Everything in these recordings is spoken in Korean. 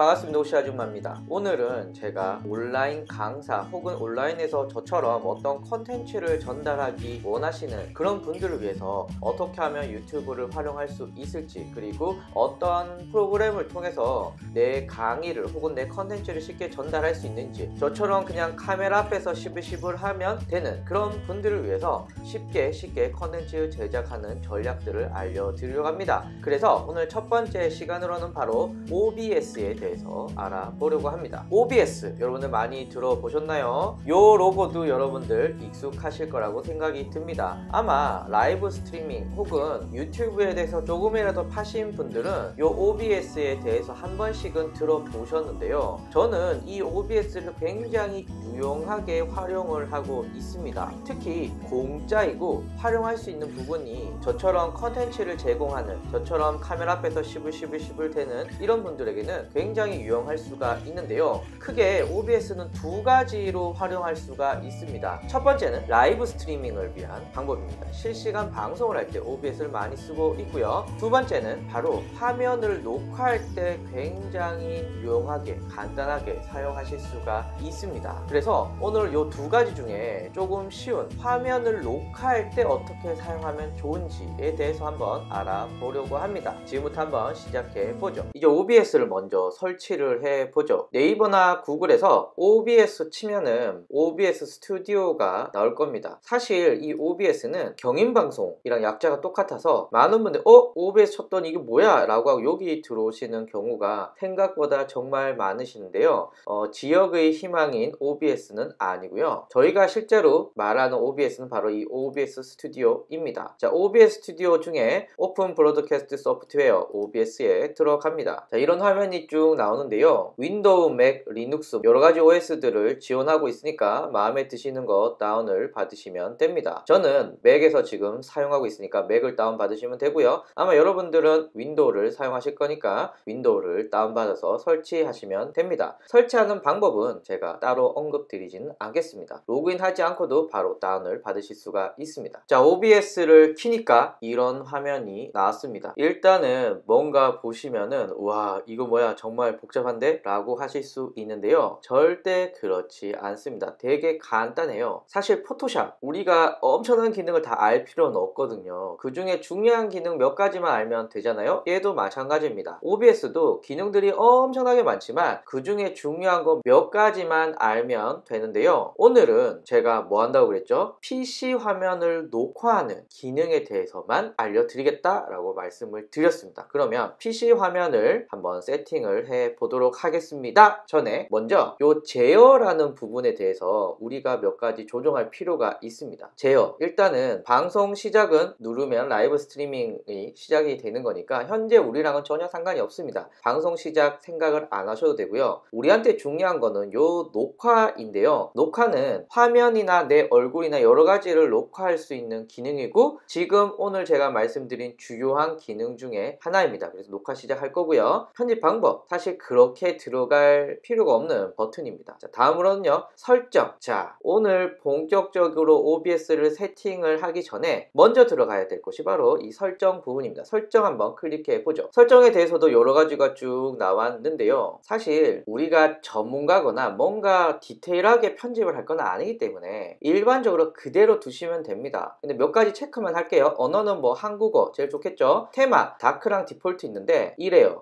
반갑습니다. 오시 아줌마입니다. 오늘은 제가 온라인 강사 혹은 온라인에서 저처럼 어떤 컨텐츠를 전달하기 원하시는 그런 분들을 위해서 어떻게 하면 유튜브를 활용할 수 있을지, 그리고 어떤 프로그램을 통해서 내 강의를 혹은 내 컨텐츠를 쉽게 전달할 수 있는지, 저처럼 그냥 카메라 앞에서 시불시불 하면 되는 그런 분들을 위해서 쉽게 컨텐츠 제작하는 전략들을 알려드리려고 합니다. 그래서 오늘 첫 번째 시간으로는 바로 OBS에 대해서 알아보려고 합니다. OBS 여러분들 많이 들어보셨나요? 요 로고도 여러분들 익숙하실 거라고 생각이 듭니다. 아마 라이브 스트리밍 혹은 유튜브에 대해서 조금이라도 파신 분들은 요 OBS에 대해서 한 번씩은 들어보셨는데요. 저는 이 OBS를 굉장히 유용하게 활용을 하고 있습니다. 특히 공짜이고 활용할 수 있는 부분이 저처럼 컨텐츠를 제공하는, 저처럼 카메라 앞에서 시불시불 되는 이런 분들에게는 굉장히 유용할 수가 있는데요. 크게 OBS는 두 가지로 활용할 수가 있습니다. 첫 번째는 라이브 스트리밍을 위한 방법입니다. 실시간 방송을 할 때 OBS를 많이 쓰고 있고요. 두 번째는 바로 화면을 녹화할 때 굉장히 유용하게 간단하게 사용하실 수가 있습니다. 그래서 오늘 이 두 가지 중에 조금 쉬운 화면을 녹화할 때 어떻게 사용하면 좋은지에 대해서 한번 알아보려고 합니다. 지금부터 한번 시작해 보죠. 이제 OBS를 먼저 설치를 해 보죠. 네이버나 구글에서 OBS 치면은 OBS 스튜디오가 나올 겁니다. 사실 이 OBS는 경인방송이랑 약자가 똑같아서 많은 분들 OBS 쳤더니 이게 뭐야? 라고 하고 여기 들어오시는 경우가 생각보다 정말 많으시는데요. 지역의 희망인 OBS는 아니고요. 저희가 실제로 말하는 OBS는 바로 이 OBS 스튜디오입니다. 자, OBS 스튜디오 중에 오픈 브로드캐스트 소프트웨어 OBS에 들어갑니다. 자, 이런 화면이 쭉 나오는데요. 윈도우, 맥, 리눅스 여러가지 OS들을 지원하고 있으니까 마음에 드시는 거 다운을 받으시면 됩니다. 저는 맥에서 지금 사용하고 있으니까 맥을 다운 받으시면 되고요. 아마 여러분들은 윈도우를 사용하실 거니까 윈도우를 다운받아서 설치하시면 됩니다. 설치하는 방법은 제가 따로 언급드리지는 않겠습니다. 로그인하지 않고도 바로 다운을 받으실 수가 있습니다. 자, OBS를 키니까 이런 화면이 나왔습니다. 일단은 뭔가 보시면은 와, 이거 뭐야, 정말 복잡한데? 라고 하실 수 있는데요. 절대 그렇지 않습니다. 되게 간단해요. 사실 포토샵 우리가 엄청난 기능을 다 알 필요는 없거든요. 그 중에 중요한 기능 몇 가지만 알면 되잖아요. 얘도 마찬가지입니다. OBS도 기능들이 엄청나게 많지만 그 중에 중요한 거 몇 가지만 알면 되는데요. 오늘은 제가 뭐 한다고 그랬죠? PC 화면을 녹화하는 기능에 대해서만 알려드리겠다라고 말씀을 드렸습니다. 그러면 PC 화면을 한번 세팅을 해 보도록 하겠습니다. 전에 먼저 요 제어라는 부분에 대해서 우리가 몇 가지 조정할 필요가 있습니다. 제어, 일단은 방송 시작은 누르면 라이브 스트리밍이 시작이 되는 거니까 현재 우리랑은 전혀 상관이 없습니다. 방송 시작 생각을 안 하셔도 되고요. 우리한테 중요한 거는 요 녹화인데요. 녹화는 화면이나 내 얼굴이나 여러 가지를 녹화할 수 있는 기능이고 지금 오늘 제가 말씀드린 주요한 기능 중에 하나입니다. 그래서 녹화 시작할 거고요. 편집 방법, 사실 그렇게 들어갈 필요가 없는 버튼입니다. 자, 다음으로는요, 설정. 자, 오늘 본격적으로 OBS를 세팅을 하기 전에 먼저 들어가야 될 곳이 바로 이 설정 부분입니다. 설정 한번 클릭해 보죠. 설정에 대해서도 여러 가지가 쭉 나왔는데요. 사실 우리가 전문가거나 뭔가 디테일하게 편집을 할 건 아니기 때문에 일반적으로 그대로 두시면 됩니다. 근데 몇 가지 체크만 할게요. 언어는 뭐 한국어 제일 좋겠죠. 테마 다크랑 디폴트 있는데 이래요.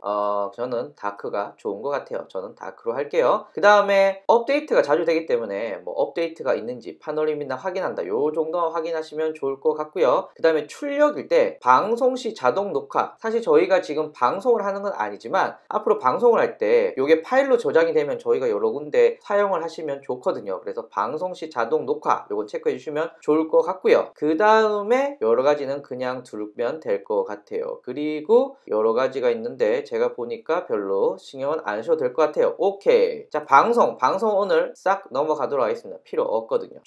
저는 다크가 좋은 것 같아요. 저는 다크로 할게요. 그 다음에 업데이트가 자주 되기 때문에 뭐 업데이트가 있는지 파노림이나 확인한다, 요 정도 확인하시면 좋을 것 같고요. 그 다음에 출력일 때 방송 시 자동 녹화, 사실 저희가 지금 방송을 하는 건 아니지만 앞으로 방송을 할 때 요게 파일로 저장이 되면 저희가 여러 군데 사용을 하시면 좋거든요. 그래서 방송 시 자동 녹화 요건 체크해 주시면 좋을 것 같고요. 그 다음에 여러 가지는 그냥 두르면 될 것 같아요. 그리고 여러 가지가 있는데 제가 보니까 별로 신경은 안 하셔도 될 것 같아요. 오케이. 자, 방송 오늘 싹 넘어가도록 하겠습니다. 필요 없거든요.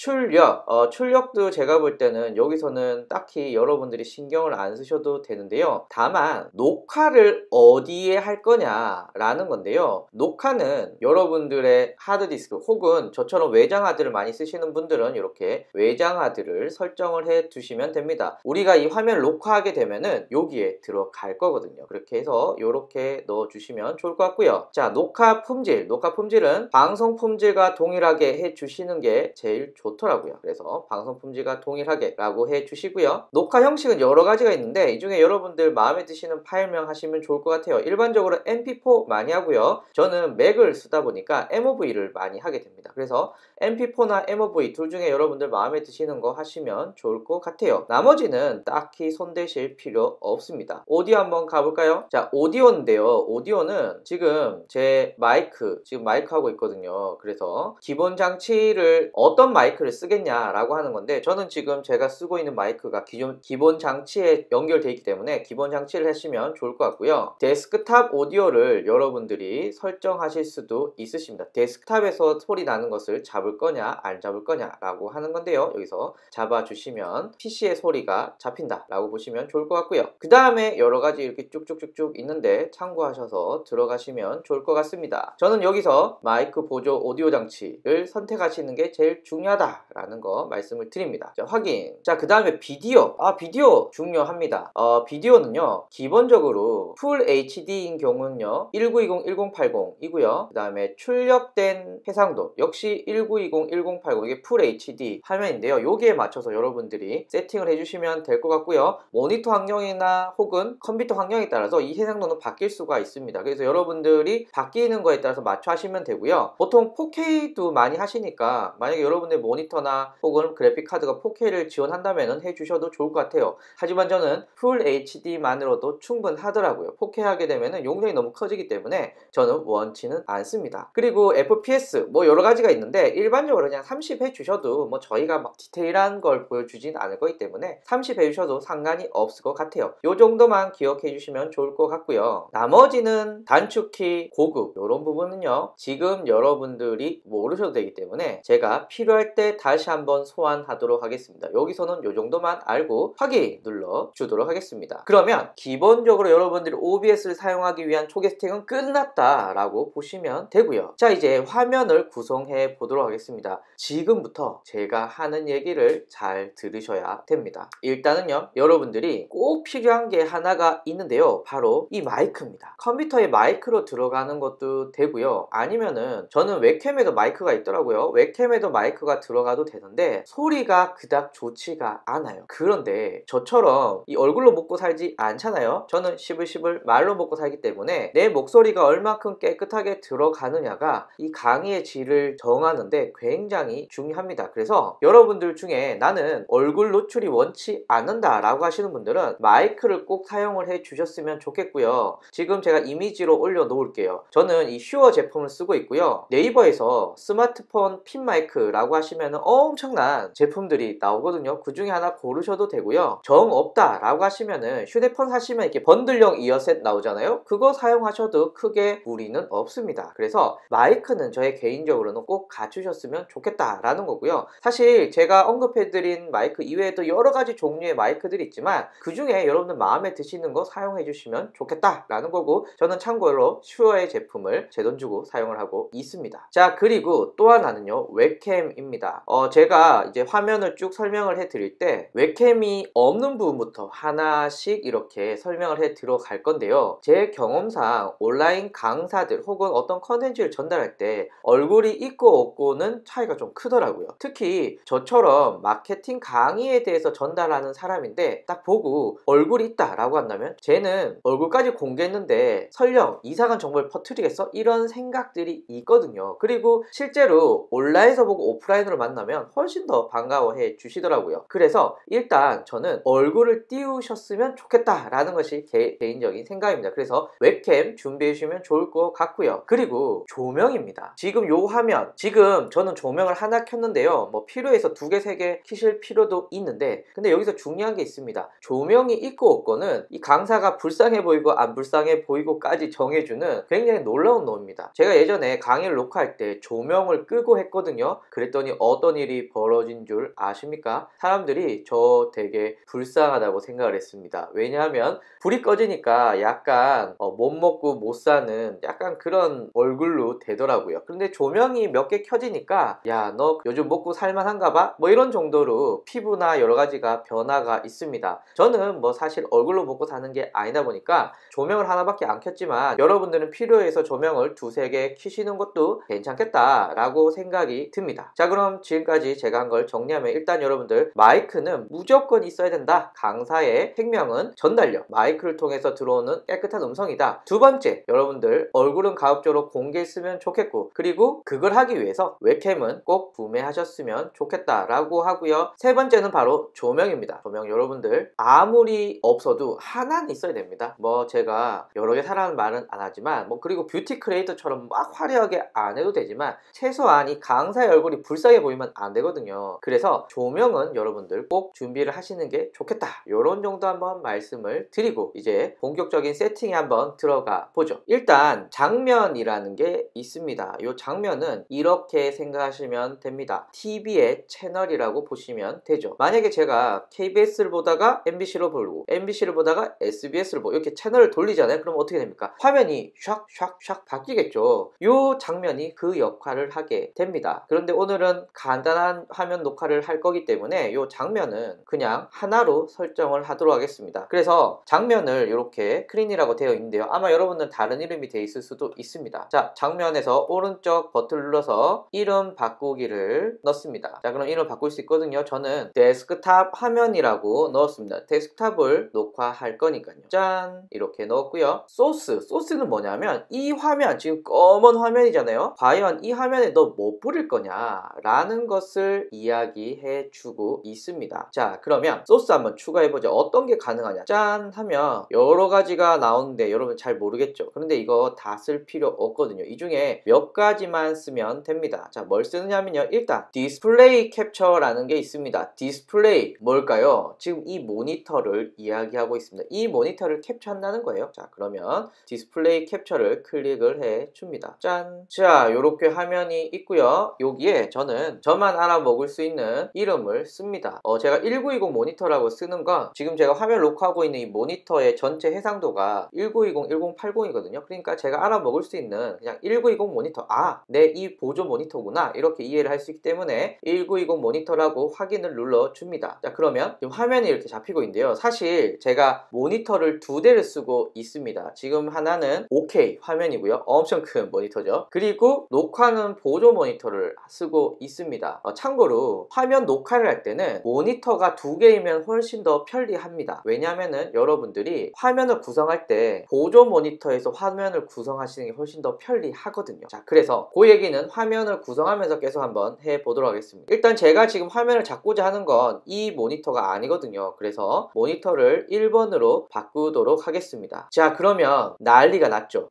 출력도 제가 볼 때는 여기서는 딱히 여러분들이 신경을 안 쓰셔도 되는데요. 다만 녹화를 어디에 할 거냐라는 건데요. 녹화는 여러분들의 하드디스크 혹은 저처럼 외장하드를 많이 쓰시는 분들은 이렇게 외장하드를 설정을 해 두시면 됩니다. 우리가 이 화면을 녹화하게 되면은 여기에 들어갈 거거든요. 그렇게 해서 이렇게 넣어 주시면 좋을 것 것 같고요. 자, 녹화 품질은 방송 품질과 동일하게 해주시는 게 제일 좋더라고요. 그래서 방송 품질과 동일하게 라고 해주시고요. 녹화 형식은 여러 가지가 있는데 이 중에 여러분들 마음에 드시는 파일명 하시면 좋을 것 같아요. 일반적으로 mp4 많이 하고요. 저는 맥을 쓰다 보니까 mov를 많이 하게 됩니다. 그래서 mp4나 mov 둘 중에 여러분들 마음에 드시는 거 하시면 좋을 것 같아요. 나머지는 딱히 손대실 필요 없습니다. 오디오 한번 가볼까요? 자, 오디오인데요. 오디오는 지금 제 마이크 하고 있거든요. 그래서 기본 장치를 어떤 마이크를 쓰겠냐라고 하는 건데 저는 지금 제가 쓰고 있는 마이크가 기본 장치에 연결되어 있기 때문에 기본 장치를 하시면 좋을 것 같고요. 데스크탑 오디오를 여러분들이 설정하실 수도 있으십니다. 데스크탑에서 소리 나는 것을 잡을 거냐 안 잡을 거냐 라고 하는 건데요. 여기서 잡아주시면 PC의 소리가 잡힌다 라고 보시면 좋을 것 같고요. 그 다음에 여러가지 이렇게 쭉쭉쭉쭉 있는데 참고하셔서 들어가시면 좋을 것 같습니다. 저는 여기서 마이크 보조 오디오 장치를 선택하시는 게 제일 중요하다라는 거 말씀을 드립니다. 자, 확인. 자, 그 다음에 비디오. 비디오 중요합니다. 비디오는요 기본적으로 풀 HD인 경우는요 1920, 1080 이고요. 그 다음에 출력된 해상도 역시 1920, 1080 이게 풀 HD 화면인데요. 여기에 맞춰서 여러분들이 세팅을 해주시면 될 것 같고요. 모니터 환경이나 혹은 컴퓨터 환경에 따라서 이 해상도는 바뀔 수가 있습니다. 그래서 여러분들이 바뀌는 거에 따라서 맞춰 하시면 되고요. 보통 4K도 많이 하시니까 만약에 여러분의 모니터나 혹은 그래픽 카드가 4K를 지원한다면 해주셔도 좋을 것 같아요. 하지만 저는 풀 HD만으로도 충분하더라고요. 4K 하게 되면 용량이 너무 커지기 때문에 저는 원치는 않습니다. 그리고 FPS 뭐 여러 가지가 있는데 일반적으로 그냥 30 해주셔도 뭐 저희가 막 디테일한 걸 보여주진 않을 거기 때문에 30 해주셔도 상관이 없을 것 같아요. 요 정도만 기억해 주시면 좋을 것 같고요. 나머지는 단축키, 고급 이런 부분은요 지금 여러분들이 모르셔도 되기 때문에 제가 필요할 때 다시 한번 소환하도록 하겠습니다. 여기서는 요 정도만 알고 확인 눌러 주도록 하겠습니다. 그러면 기본적으로 여러분들이 OBS를 사용하기 위한 초기 세팅은 끝났다 라고 보시면 되고요. 자, 이제 화면을 구성해 보도록 하겠습니다. 지금부터 제가 하는 얘기를 잘 들으셔야 됩니다. 일단은요 여러분들이 꼭 필요한 게 하나가 있는데요. 바로 이 마이크입니다. 컴퓨터에 마이크로 들어가는 것도 되고요. 아니면은 저는 웹캠에도 마이크가 있더라고요. 웹캠에도 마이크가 들어가도 되는데 소리가 그닥 좋지가 않아요. 그런데 저처럼 이 얼굴로 먹고 살지 않잖아요. 저는 시불시불 말로 먹고 살기 때문에 내 목소리가 얼마큼 깨끗하게 들어가느냐가 이 강의의 질을 정하는데 굉장히 중요합니다. 그래서 여러분들 중에 나는 얼굴 노출이 원치 않는다 라고 하시는 분들은 마이크를 꼭 사용을 해 주셨으면 좋겠고요. 지금 제가 이미지로 올려 놓을게요. 저는 이 슈어 제품을 쓰고 있고요. 네이버에서 스마트폰 핀 마이크라고 하시면 엄청난 제품들이 나오거든요. 그 중에 하나 고르셔도 되고요. 정 없다 라고 하시면은 휴대폰 사시면 이렇게 번들형 이어셋 나오잖아요. 그거 사용하셔도 크게 무리는 없습니다. 그래서 마이크는 저의 개인적으로는 꼭 갖추셨으면 좋겠다라는 거고요. 사실 제가 언급해드린 마이크 이외에도 여러가지 종류의 마이크들이 있지만 그 중에 여러분들 마음에 드시는 거 사용해 주시면 좋겠다라는 거고 저는 참고로 슈어의 제품을 제 돈 주고 사용을 하고 있습니다. 자, 그리고 또 하나는요 웹캠입니다. 제가 이제 화면을 쭉 설명을 해 드릴 때 웹캠이 없는 부분부터 하나씩 이렇게 설명을 해 들어갈 건데요. 제 경험상 온라인 강사들 혹은 어떤 컨텐츠를 전달할 때 얼굴이 있고 없고는 차이가 좀 크더라고요. 특히 저처럼 마케팅 강의에 대해서 전달하는 사람인데 딱 보고 얼굴이 있다 라고 한다면 쟤는 얼굴까지 공개했는데 설령 이상한 정보를 퍼뜨리겠어? 이런 생각들이 있거든요. 그리고 실제로 온라인에서 보고 오프라인으로 만나면 훨씬 더 반가워해 주시더라고요. 그래서 일단 저는 얼굴을 띄우셨으면 좋겠다 라는 것이 개인적인 생각입니다. 그래서 웹캠 준비해 주시면 좋을 것 같고요. 그리고 조명입니다. 지금 요 화면 지금 저는 조명을 하나 켰는데요. 뭐 필요해서 2개, 3개 켜실 필요도 있는데 근데 여기서 중요한 게 있습니다. 조명이 있고 없고는 이 강사가 불쌍해 보이고 안 불쌍해 보이고까지 정해주는 굉장히 놀라운 놈입니다. 제가 예전에 강의를 녹화할 때 조명을 끄고 했거든요. 그랬더니 어떤 일이 벌어진 줄 아십니까? 사람들이 저 되게 불쌍하다고 생각을 했습니다. 왜냐하면 불이 꺼지니까 약간 못 먹고 못 사는 약간 그런 얼굴로 되더라고요. 근데 조명이 몇 개 켜지니까 야, 너 요즘 먹고 살만한가 봐? 뭐 이런 정도로 피부나 여러 가지가 변화가 있습니다. 저는 뭐 사실 얼굴로 먹고 사는 게 아니다 보니까 조명을 하나밖에 안 켰지만 여러분들은 필요해서 조명을 두세 개 켜시는 것도 괜찮겠다라고 생각이 듭니다. 자, 그럼 지금까지 제가 한 걸 정리하면 일단 여러분들 마이크는 무조건 있어야 된다. 강사의 생명은 전달력. 마이크를 통해서 들어오는 깨끗한 음성이다. 두 번째, 여러분들 얼굴은 가급적으로 공개했으면 좋겠고, 그리고 그걸 하기 위해서 웹캠은 꼭 구매하셨으면 좋겠다라고 하고요. 세 번째는 바로 조명입니다. 조명 여러분들 아무리 없어도 하나는 있어야 됩니다. 뭐 제가 여러 개 사라는 말은 안 하지만 그리고 뷰티 크리에이터처럼 막 화려하게 안 해도 되지만 최소한 이 강사의 얼굴이 불쌍해 보이면 안 되거든요. 그래서 조명은 여러분들 꼭 준비를 하시는 게 좋겠다. 요런 정도 한번 말씀을 드리고 이제 본격적인 세팅에 한번 들어가 보죠. 일단 장면이라는 게 있습니다. 이 장면은 이렇게 생각하시면 됩니다. TV의 채널이라고 보시면 되죠. 만약에 제가 KBS를 보다가 MBC로 보고 MBC를 보다가 SBS를 보고 이렇게 채널을 돌리잖아요. 그럼 어떻게 됩니까? 화면이 샥샥샥 바뀌겠죠. 이 장면이 그 역할을 하게 됩니다. 그런데 오늘은 간단한 화면 녹화를 할 거기 때문에 이 장면은 그냥 하나로 설정을 하도록 하겠습니다. 그래서 장면을 이렇게 스크린이라고 되어 있는데요. 아마 여러분은 다른 이름이 되어 있을 수도 있습니다. 자, 장면에서 오른쪽 버튼을 눌러서 이름 바꾸기를 넣습니다. 자, 그럼 이름 바꿀 수 있거든요. 저는 데스크탑 화면이라고 넣었습니다. 데스크탑을 녹화할 거니까요. 짠! 이렇게 넣었고요. 소스는 뭐냐면 이 화면, 지금 검은 화면이잖아요. 과연 이 화면에 너 뭐 뿌릴 거냐 라는 것을 이야기해 주고 있습니다. 자, 그러면 소스 한번 추가해보죠. 어떤 게 가능하냐. 짠! 하면 여러 가지가 나오는데 여러분 잘 모르겠죠. 그런데 이거 다 쓸 필요 없거든요. 이 중에 몇 가지만 쓰면 됩니다. 자, 뭘 쓰느냐면요. 일단 디스플레이 캡처라는 게 있습니다. 디스플레이 뭘까요? 지금 이 모니터를 이야기하고 있습니다. 이 모니터를 캡처한다는 거예요. 자, 그러면 디스플레이 캡처를 클릭을 해 줍니다. 짠! 자, 요렇게 화면이 있고요. 여기에 저는 저만 알아먹을 수 있는 이름을 씁니다. 제가 1920 모니터라고 쓰는 건 지금 제가 화면 녹화하고 있는 이 모니터의 전체 해상도가 1920, 1080이거든요. 그러니까 제가 알아먹을 수 있는 그냥 1920 모니터, 내 이 보조 모니터구나 이렇게 이해를 할 수 있기 때문에 1920 모니터라고 확인을 눌러줍니다. 자, 그러면 지금 화면이 이렇게 잡히고 있는데요. 사실 제가 모니터를 두 대를 쓰고 있습니다. 지금 하나는 5K 화면이고요. 엄청 큰 모니터죠. 그리고 녹화는 보조 모니터를 쓰고 있습니다. 참고로 화면 녹화를 할 때는 모니터가 두 개이면 훨씬 더 편리합니다. 왜냐하면은 여러분들이 화면을 구성할 때 보조 모니터에서 화면을 구성하시는 게 훨씬 더 편리하거든요. 자, 그래서 그 얘기는 화면을 구성하면서 계속 한번 해보도록 하겠습니다. 일단 제가 지금 화면을 잡고자 하는 건 이 모니터가 아니거든요. 그래서 모니터를 1번으로 바꾸도록 하겠습니다. 자, 그러면 난리가 났죠.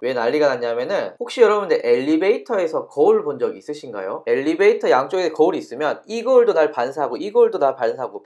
왜 난리가 났냐면은 혹시 여러분들 엘리베이터에서 거울 본 적 있으신가요? 엘리베이터 양쪽에 거울이 있으면 이 거울도 날 반사하고 이 거울도 날 반사하고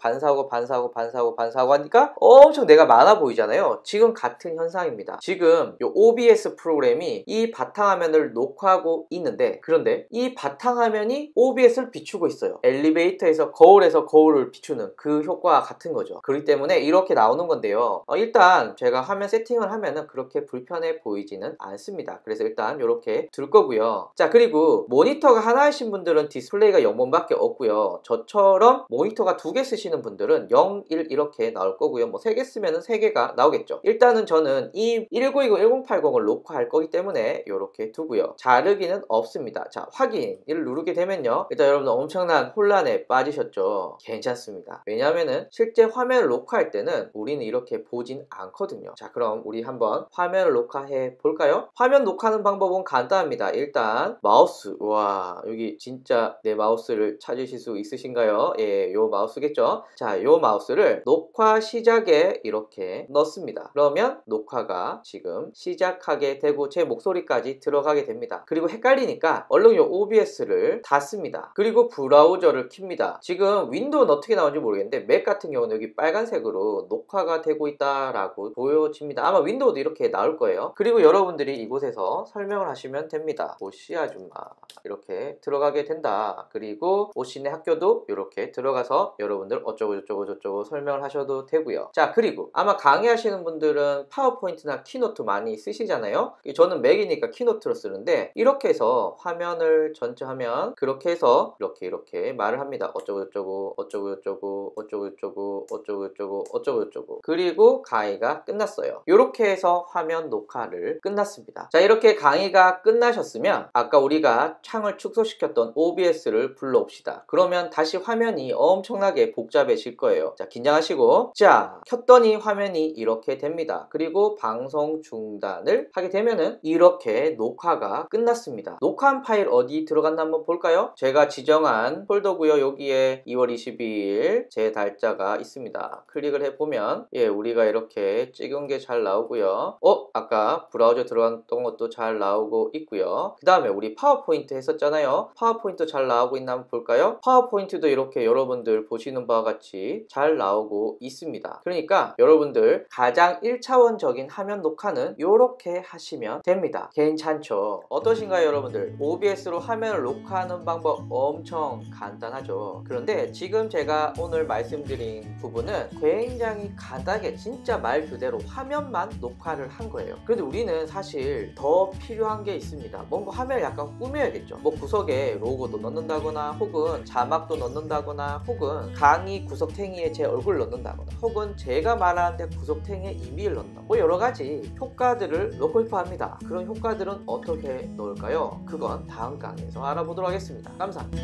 하니까 엄청 내가 많아 보이잖아요. 지금 같은 현상입니다. 지금 이 OBS 프로그램이 이 바탕화면을 녹화하고 있는데, 그런데 이 바탕화면이 OBS를 비추고 있어요. 엘리베이터에서 거울에서 거울을 비추는 그 효과와 같은 거죠. 그렇기 때문에 이렇게 나오는 건데요. 일단 제가 화면 세팅을 하면은 그렇게 불편해 보이지는 않습니다. 그래서 일단 이렇게 둘 거고요. 자, 그리고 모니터가 하나이신 분들은 디스플레이가 0번밖에 없고요. 저처럼 모니터가 두 개 쓰시는 분들은 0, 1 이렇게 나올 거고요. 뭐 3개 쓰면은 3개가 나오겠죠. 일단은 저는 이 1920, 1080을 녹화할 거기 때문에 이렇게 두고요. 자르기는 없습니다. 자, 확인을 누르게 되면요. 일단 여러분들 엄청난 혼란에 빠지셨죠. 괜찮습니다. 왜냐하면은 실제 화면을 녹화할 때는 우리는 이렇게 보진 않거든요. 자, 그럼 우리 한번 화면을 녹화해 볼까요? 화면 녹화하는 방법은 간단합니다. 일단 마우스, 와, 여기 진짜 내 마우스를 찾으실 수 있으신가요? 예, 요 마우스겠죠? 자, 요 마우스를 녹화 시작에 이렇게 넣습니다. 그러면 녹화가 지금 시작하게 되고 제 목소리까지 들어가게 됩니다. 그리고 헷갈리니까 얼른 요 OBS를 닫습니다. 그리고 브라우저를 켭니다. 지금 윈도우는 어떻게 나오는지 모르겠는데 맥 같은 경우는 여기 빨간색으로 녹화가 되고 있다라고 보여집니다. 아마 윈도우도 이렇게 나올 거예요. 그리고 여러분들이 이곳에서 설명을 하시면 됩니다. 오씨 아줌마 이렇게 들어가게 된다. 그리고 오씨네 학교도 이렇게 들어가서 여러분들 어쩌고 저쩌고 설명을 하셔도 되고요. 자, 그리고 아마 강의하시는 분들은 파워포인트나 키노트 많이 쓰시잖아요. 저는 맥이니까 키노트로 쓰는데 이렇게 해서 화면을 전체 화면 그렇게 해서 이렇게 말을 합니다. 어쩌고 저쩌고 그리고 강의가 끝났어요. 이렇게 해서 화면 화면 녹화를 끝났습니다. 자, 이렇게 강의가 끝나셨으면 아까 우리가 창을 축소시켰던 OBS를 불러옵시다. 그러면 다시 화면이 엄청나게 복잡해질 거예요. 자, 긴장하시고, 자, 켰더니 화면이 이렇게 됩니다. 그리고 방송 중단을 하게 되면은 이렇게 녹화가 끝났습니다. 녹화한 파일 어디 들어갔나 한번 볼까요? 제가 지정한 폴더고요. 여기에 2월 22일 제 달자가 있습니다. 클릭을 해보면 우리가 이렇게 찍은 게 잘 나오고요. 아까 브라우저 들어갔던 것도 잘 나오고 있고요. 그 다음에 우리 파워포인트 했었잖아요. 파워포인트 잘 나오고 있나 한번 볼까요? 파워포인트도 이렇게 여러분들 보시는 바와 같이 잘 나오고 있습니다. 그러니까 여러분들 가장 1차원적인 화면 녹화는 이렇게 하시면 됩니다. 괜찮죠? 어떠신가요, 여러분들? OBS로 화면을 녹화하는 방법 엄청 간단하죠. 그런데 지금 제가 오늘 말씀드린 부분은 굉장히 간단하게 진짜 말 그대로 화면만 녹화를 한 거예요. 그런데 우리는 사실 더 필요한 게 있습니다. 뭔가 화면을 약간 꾸며야겠죠. 뭐 구석에 로고도 넣는다거나 혹은 자막도 넣는다거나 혹은 강의 구석탱이에 제 얼굴을 넣는다거나 혹은 제가 말하는데 구석탱이에 이미지를 넣는다, 뭐 여러가지 효과들을 넣고 싶어 합니다. 그런 효과들은 어떻게 넣을까요? 그건 다음 강의에서 알아보도록 하겠습니다. 감사합니다.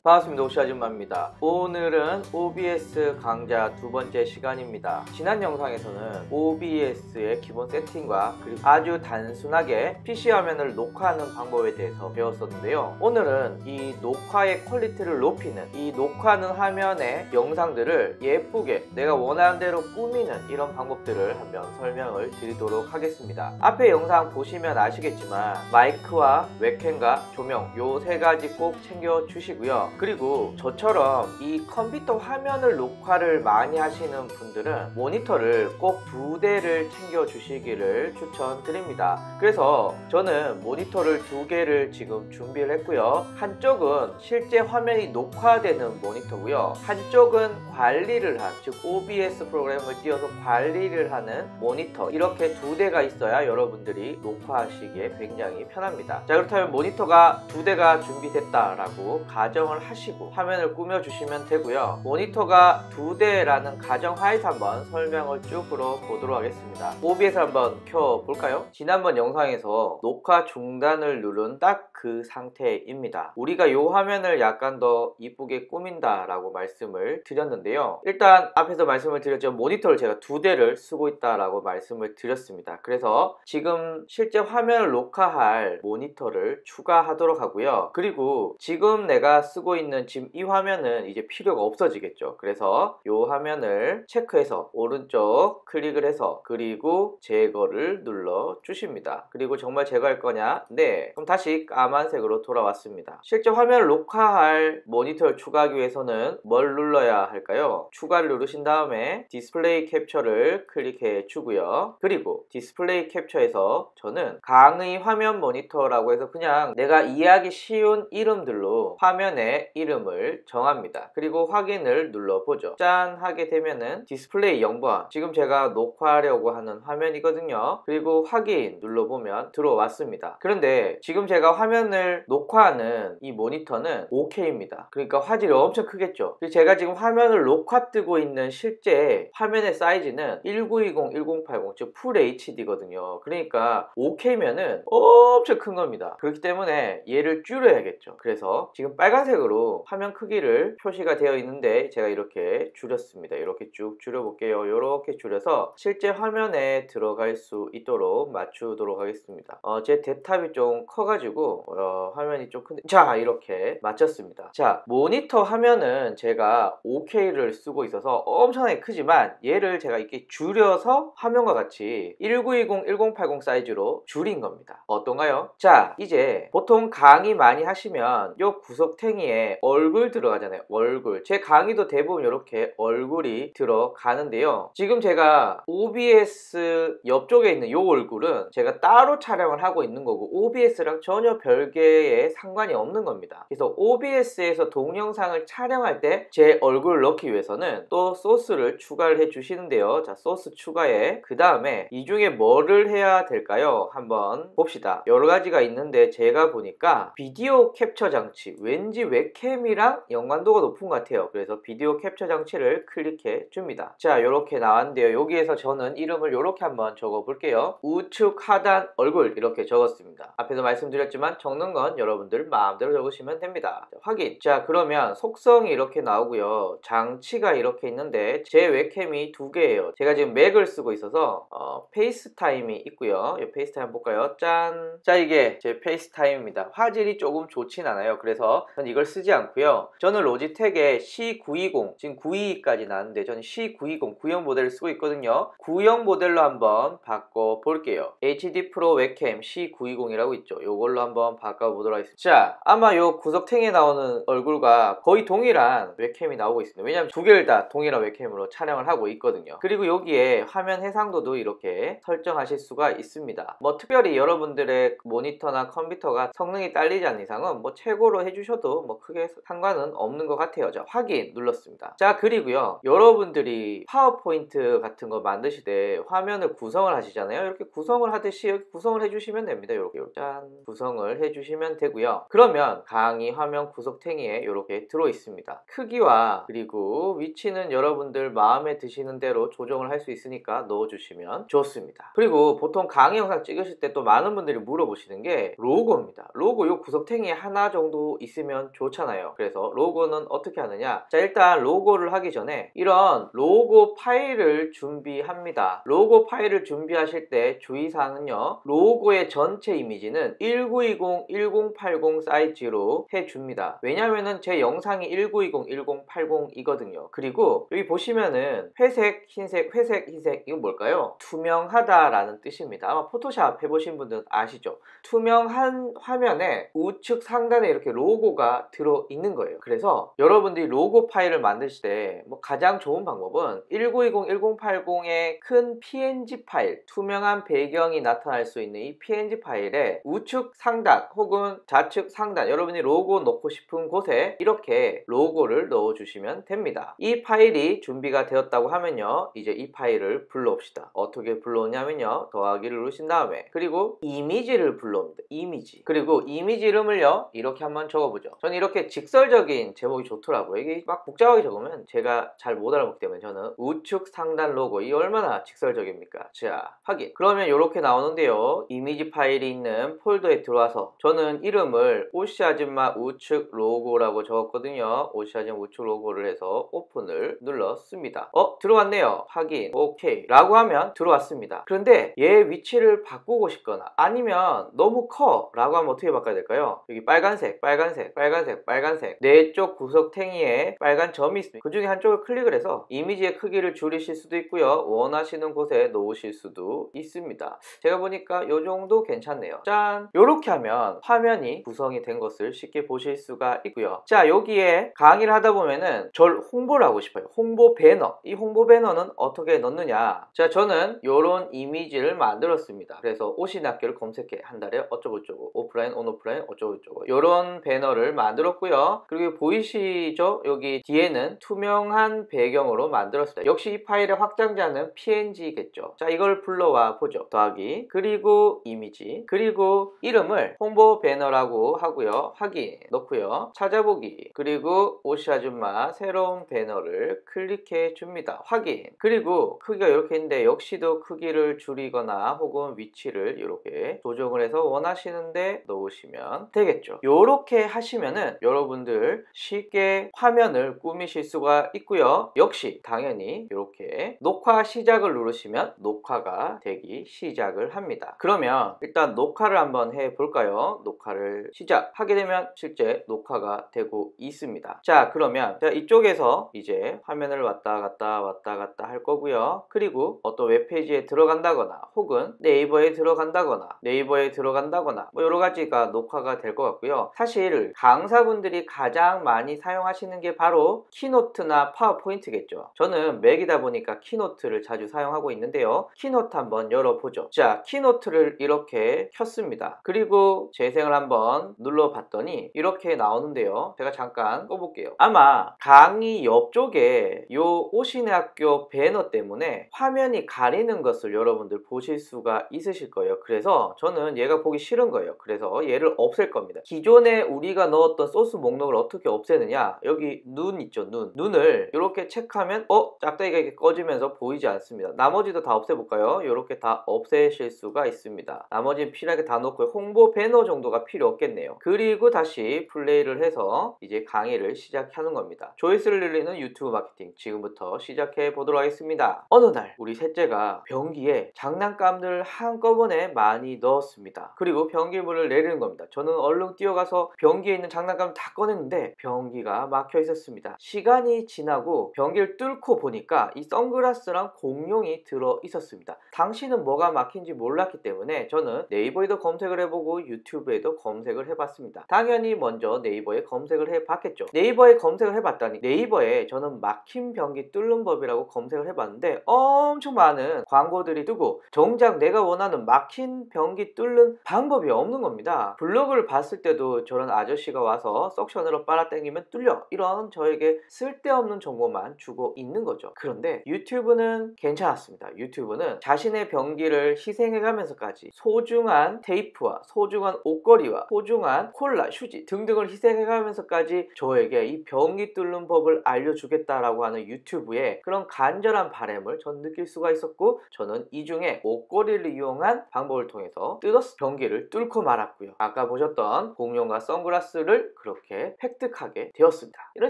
반갑습니다. 오시아줌마입니다. 오늘은 OBS 강좌 두 번째 시간입니다. 지난 영상에서는 OBS의 기본 세팅과 그리고 아주 단순하게 PC 화면을 녹화하는 방법에 대해서 배웠었는데요. 오늘은 이 녹화의 퀄리티를 높이는, 이 녹화하는 화면의 영상들을 예쁘게 내가 원하는 대로 꾸미는 이런 방법들을 한번 설명을 드리도록 하겠습니다. 앞에 영상 보시면 아시겠지만 마이크와 웹캠과 조명 요 세 가지 꼭 챙겨 주시고요. 그리고 저처럼 이 컴퓨터 화면을 녹화를 많이 하시는 분들은 모니터를 꼭 2대를 챙겨 주시기를 추천드립니다. 그래서 저는 모니터를 2개를 지금 준비를 했고요. 한쪽은 실제 화면이 녹화되는 모니터고요. 한쪽은 관리를 한, 즉 OBS 프로그램을 띄워서 관리를 하는 모니터, 이렇게 2대가 있어야 여러분들이 녹화하시기에 굉장히 편합니다. 자, 그렇다면 모니터가 2대가 준비됐다라고 가정을 하시고 화면을 꾸며주시면 되고요. 모니터가 2대라는 가정하에서 한번 설명을 쭉 들어보도록 하겠습니다. OBS 한번 켜볼까요? 지난번 영상에서 녹화 중단을 누른 딱 그 상태입니다. 우리가 이 화면을 약간 더 이쁘게 꾸민다 라고 말씀을 드렸는데요. 일단 앞에서 말씀을 드렸죠. 모니터를 제가 2대를 쓰고 있다 라고 말씀을 드렸습니다. 그래서 지금 실제 화면을 녹화할 모니터를 추가하도록 하고요. 그리고 지금 내가 쓰고 있는 지금 이 화면은 이제 필요가 없어지겠죠. 그래서 이 화면을 체크해서 오른쪽 클릭을 해서 그리고 제거를 눌러 주십니다. 그리고 정말 제거할 거냐? 네. 그럼 다시 까만색으로 돌아왔습니다. 실제 화면을 녹화할 모니터를 추가하기 위해서는 뭘 눌러야 할까요? 추가를 누르신 다음에 디스플레이 캡처를 클릭해 주고요. 그리고 디스플레이 캡처에서 저는 강의 화면 모니터라고 해서 그냥 내가 이해하기 쉬운 이름들로 화면에 이름을 정합니다. 그리고 확인을 눌러보죠. 짠 하게 되면은 디스플레이 0번, 지금 제가 녹화하려고 하는 화면이거든요. 그리고 확인 눌러보면 들어왔습니다. 그런데 지금 제가 화면을 녹화하는 이 모니터는 5K입니다. 그러니까 화질이 엄청 크겠죠. 제가 지금 화면을 녹화 뜨고 있는 실제 화면의 사이즈는 1920, 1080, 즉 풀 HD거든요. 그러니까 5K면은 엄청 큰 겁니다. 그렇기 때문에 얘를 줄여야겠죠. 그래서 지금 빨간색으로 화면 크기를 표시가 되어 있는데 제가 이렇게 줄였습니다. 이렇게 쭉 줄여볼게요. 이렇게 줄여서 실제 화면에 들어갈 수 있도록 맞추도록 하겠습니다. 제 대탑이 좀 커가지고 화면이 좀 큰데, 자, 이렇게 맞췄습니다. 자, 모니터 화면은 제가 5K를 쓰고 있어서 엄청나게 크지만 얘를 제가 이렇게 줄여서 화면과 같이 1920, 1080 사이즈로 줄인 겁니다. 어떤가요? 자, 이제 보통 강의 많이 하시면 요 구석탱이에 얼굴 들어가잖아요. 얼굴. 제 강의도 대부분 이렇게 얼굴이 들어가는데요. 지금 제가 OBS 옆쪽에 있는 요 얼굴은 제가 따로 촬영을 하고 있는 거고 OBS랑 전혀 별 별개의 상관이 없는 겁니다. 그래서 OBS에서 동영상을 촬영할 때 제 얼굴을 넣기 위해서는 또 소스를 추가를 해 주시는데요. 자, 소스 추가에 그 다음에 이 중에 뭐를 해야 될까요? 한번 봅시다. 여러 가지가 있는데 제가 보니까 비디오 캡처 장치, 왠지 웹캠이랑 연관도가 높은 것 같아요. 그래서 비디오 캡처 장치를 클릭해 줍니다. 자, 이렇게 나왔는데요. 여기에서 저는 이름을 이렇게 한번 적어 볼게요. 우측 하단 얼굴 이렇게 적었습니다. 앞에서 말씀드렸지만 적는 건 여러분들 마음대로 적으시면 됩니다. 자, 확인. 자, 그러면 속성이 이렇게 나오고요. 장치가 이렇게 있는데 제 웹캠이 두 개예요. 제가 지금 맥을 쓰고 있어서 페이스타임이 있고요. 이 페이스타임 볼까요? 짠. 자, 이게 제 페이스타임입니다. 화질이 조금 좋진 않아요. 그래서 저는 이걸 쓰지 않고요. 저는 로지텍의 C920, 지금 922까지 나왔는데 저는 C920 구형 모델을 쓰고 있거든요. 구형 모델로 한번 바꿔 볼게요. HD 프로 웹캠 C920이라고 있죠. 이걸로 한번 바꿔 보도록 하겠습니다. 자, 아마 요 구석탱이에 나오는 얼굴과 거의 동일한 웹캠이 나오고 있습니다. 왜냐하면 두 개를 다 동일한 웹캠으로 촬영을 하고 있거든요. 그리고 여기에 화면 해상도도 이렇게 설정하실 수가 있습니다. 뭐 특별히 여러분들의 모니터나 컴퓨터가 성능이 딸리지 않는 이상은 뭐 최고로 해주셔도 뭐 크게 상관은 없는 것 같아요. 자, 확인 눌렀습니다. 자, 그리고요, 여러분들이 파워포인트 같은 거 만드실 때 화면을 구성을 하시잖아요. 이렇게 구성을 하듯이 이렇게 구성을 해주시면 됩니다. 이렇게 짠 구성을 해주시면 되고요. 그러면 강의 화면 구석탱이에 이렇게 들어 있습니다. 크기와 그리고 위치는 여러분들 마음에 드시는 대로 조정을 할 수 있으니까 넣어주시면 좋습니다. 그리고 보통 강의 영상 찍으실 때 또 많은 분들이 물어보시는 게 로고입니다. 로고 요 구석탱이에 하나 정도 있으면 좋잖아요. 그래서 로고는 어떻게 하느냐. 자, 일단 로고를 하기 전에 이런 로고 파일을 준비합니다. 로고 파일을 준비하실 때 주의사항은요, 로고의 전체 이미지는 1920, 1080 사이즈로 해줍니다. 왜냐면은 제 영상이 1920, 1080이거든요. 그리고 여기 보시면은 회색, 흰색, 회색, 흰색, 이건 뭘까요? 투명하다라는 뜻입니다. 아마 포토샵 해보신 분들은 아시죠? 투명한 화면에 우측 상단에 이렇게 로고가 들어있는 거예요. 그래서 여러분들이 로고 파일을 만드실 때 뭐 가장 좋은 방법은 1920, 1080의 큰 PNG 파일, 투명한 배경이 나타날 수 있는 이 PNG 파일에 우측 상단 혹은 좌측 상단, 여러분이 로고 넣고 싶은 곳에 이렇게 로고를 넣어주시면 됩니다. 이 파일이 준비가 되었다고 하면요, 이제 이 파일을 불러옵시다. 어떻게 불러오냐면요, 더하기를 누르신 다음에 그리고 이미지를 불러옵니다. 이미지. 그리고 이미지 이름을요, 이렇게 한번 적어보죠. 저는 이렇게 직설적인 제목이 좋더라고요. 이게 막 복잡하게 적으면 제가 잘 못 알아먹기 때문에 저는 우측 상단 로고, 이 얼마나 직설적입니까? 자, 확인. 그러면 이렇게 나오는데요, 이미지 파일이 있는 폴더에 들어와서 저는 이름을 오시 아줌마 우측 로고라고 적었거든요. 오시 아줌마 우측 로고를 해서 오픈을 눌렀습니다. 들어왔네요. 확인. 오케이 라고 하면 들어왔습니다. 그런데 얘 위치를 바꾸고 싶거나 아니면 너무 커 라고 하면 어떻게 바꿔야 될까요? 여기 빨간색, 빨간색, 빨간색, 빨간색, 네 쪽 구석탱이에 빨간 점이 있습니다. 그 중에 한쪽을 클릭을 해서 이미지의 크기를 줄이실 수도 있고요, 원하시는 곳에 놓으실 수도 있습니다. 제가 보니까 이 정도 괜찮네요. 짠! 이렇게 하면 화면이 구성이 된 것을 쉽게 보실 수가 있고요. 자, 여기에 강의를 하다 보면은 절 홍보를 하고 싶어요. 홍보 배너. 이 홍보 배너는 어떻게 넣느냐. 자, 저는 이런 이미지를 만들었습니다. 그래서 오신학교를 검색해 한 달에 어쩌고저쩌고, 오프라인, 온오프라인 어쩌고저쩌고, 이런 배너를 만들었고요. 그리고 보이시죠? 여기 뒤에는 투명한 배경으로 만들었습니다. 역시 이 파일의 확장자는 PNG겠죠. 자, 이걸 불러와 보죠. 더하기, 그리고 이미지, 그리고 이름을 홍보 배너라고 하고요. 확인 넣고요. 찾아보기, 그리고 오시 아줌마 새로운 배너를 클릭해 줍니다. 확인. 그리고 크기가 이렇게 있는데 역시도 크기를 줄이거나 혹은 위치를 이렇게 조정을 해서 원하시는데 넣으시면 되겠죠. 이렇게 하시면은 여러분들 쉽게 화면을 꾸미실 수가 있고요. 역시 당연히 이렇게 녹화 시작을 누르시면 녹화가 되기 시작을 합니다. 그러면 일단 녹화를 한번 해볼까요? 녹화를 시작하게 되면 실제 녹화가 되고 있습니다. 자, 그러면 이쪽에서 이제 화면을 왔다 갔다 할 거고요. 그리고 어떤 웹페이지에 들어간다거나 혹은 네이버에 들어간다거나 뭐 여러 가지가 녹화가 될 것 같고요. 사실 강사분들이 가장 많이 사용하시는 게 바로 키노트나 파워포인트겠죠. 저는 맥이다 보니까 키노트를 자주 사용하고 있는데요. 키노트 한번 열어보죠. 자, 키노트를 이렇게 켰습니다. 그리고 그리고 재생을 한번 눌러봤더니 이렇게 나오는데요. 제가 잠깐 꺼볼게요. 아마 강의 옆쪽에 요 오신의 학교 배너 때문에 화면이 가리는 것을 여러분들 보실 수가 있으실 거예요. 그래서 저는 얘가 보기 싫은 거예요. 그래서 얘를 없앨 겁니다. 기존에 우리가 넣었던 소스 목록을 어떻게 없애느냐, 여기 눈 있죠, 눈을 이렇게 체크하면 짝다리가 이렇게 꺼지면서 보이지 않습니다. 나머지도 다 없애볼까요? 이렇게 다 없애실 수가 있습니다. 나머지는 필요하게 다 놓고 홍보 배너 정도가 필요 없겠네요. 그리고 다시 플레이를 해서 이제 강의를 시작하는 겁니다. 조회수를 늘리는 유튜브 마케팅, 지금부터 시작해 보도록 하겠습니다. 어느 날 우리 셋째가 변기에 장난감들 한꺼번에 많이 넣었습니다. 그리고 변기물을 내리는 겁니다. 저는 얼른 뛰어가서 변기에 있는 장난감을 다 꺼냈는데 변기가 막혀 있었습니다. 시간이 지나고 변기를 뚫고 보니까 이 선글라스랑 공룡이 들어 있었습니다. 당시는 뭐가 막힌지 몰랐기 때문에 저는 네이버에도 검색을 해보고 유튜브에도 검색을 해봤습니다. 당연히 먼저 네이버에 검색을 해봤겠죠. 네이버에 검색을 해봤더니 네이버에 저는 막힌 변기 뚫는 법이라고 검색을 해봤는데 엄청 많은 광고들이 뜨고 정작 내가 원하는 막힌 변기 뚫는 방법이 없는 겁니다. 블로그를 봤을 때도 저런 아저씨가 와서 석션으로 빨아당기면 뚫려, 이런 저에게 쓸데없는 정보만 주고 있는 거죠. 그런데 유튜브는 괜찮았습니다. 유튜브는 자신의 변기를 희생해가면서까지 소중한 테이프와 소중한 옷걸이와 소중한 콜라, 휴지 등등을 희생해가면서까지 저에게 이 변기 뚫는 법을 알려주겠다라고 하는 유튜브의 그런 간절한 바람을 전 느낄 수가 있었고, 저는 이 중에 옷걸이를 이용한 방법을 통해서 뜯어서 변기를 뚫고 말았고요. 아까 보셨던 공룡과 선글라스를 그렇게 획득하게 되었습니다. 이런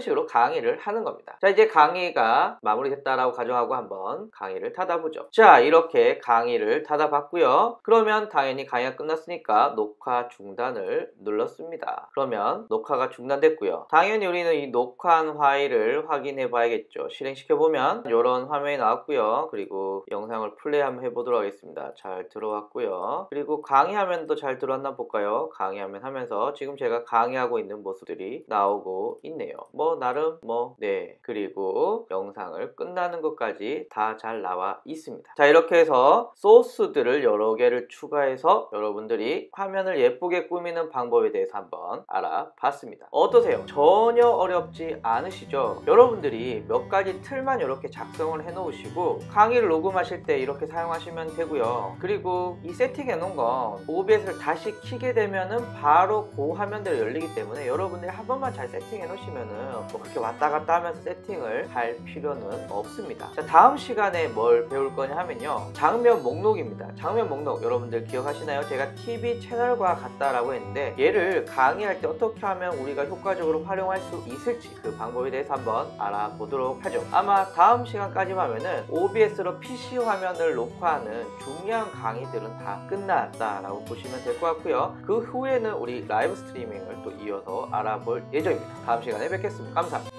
식으로 강의를 하는 겁니다. 자, 이제 강의가 마무리됐다라고 가정하고 한번 강의를 닫아보죠. 자, 이렇게 강의를 닫아봤고요. 그러면 당연히 강의가 끝났으니까 녹화 중단을 눌렀습니다. 그러면 녹화가 중단됐고요. 당연히 우리는 이 녹화한 파일을 확인해 봐야겠죠. 실행시켜보면 이런 화면이 나왔고요. 그리고 영상을 플레이 한번 해보도록 하겠습니다. 잘 들어왔고요. 그리고 강의화면도 잘 들어왔나 볼까요? 강의화면 하면서 지금 제가 강의하고 있는 모습들이 나오고 있네요. 나름 네. 그리고 영상을 끝나는 것까지 다 잘 나와 있습니다. 자, 이렇게 해서 소스들을 여러 개를 추가해서 여러분들이 화면을 예쁘게 꾸미는 방법에 대해서 한번 알아봤습니다. 어떠세요? 전혀 어렵지 않으시죠? 여러분들이 몇 가지 틀만 이렇게 작성을 해 놓으시고 강의를 녹음하실 때 이렇게 사용하시면 되고요. 그리고 이 세팅해 놓은 건 OBS를 다시 켜게 되면은 바로 그 화면대로 열리기 때문에 여러분들이 한 번만 잘 세팅해 놓으시면은 그렇게 왔다 갔다 하면서 세팅을 할 필요는 없습니다. 자, 다음 시간에 뭘 배울 거냐 하면요, 장면 목록입니다. 장면 목록 여러분들 기억하시나요? 제가 TV 채널과 같다라고 했는데 얘를 강의할 때 어떻게 하면 우리가 효과적으로 활용할 수 있을지 그 방법에 대해서 한번 알아보도록 하죠. 아마 다음 시간까지만 하면은 OBS로 PC 화면을 녹화하는 중요한 강의들은 다 끝났다라고 보시면 될 것 같고요. 그 후에는 우리 라이브 스트리밍을 또 이어서 알아볼 예정입니다. 다음 시간에 뵙겠습니다. 감사합니다.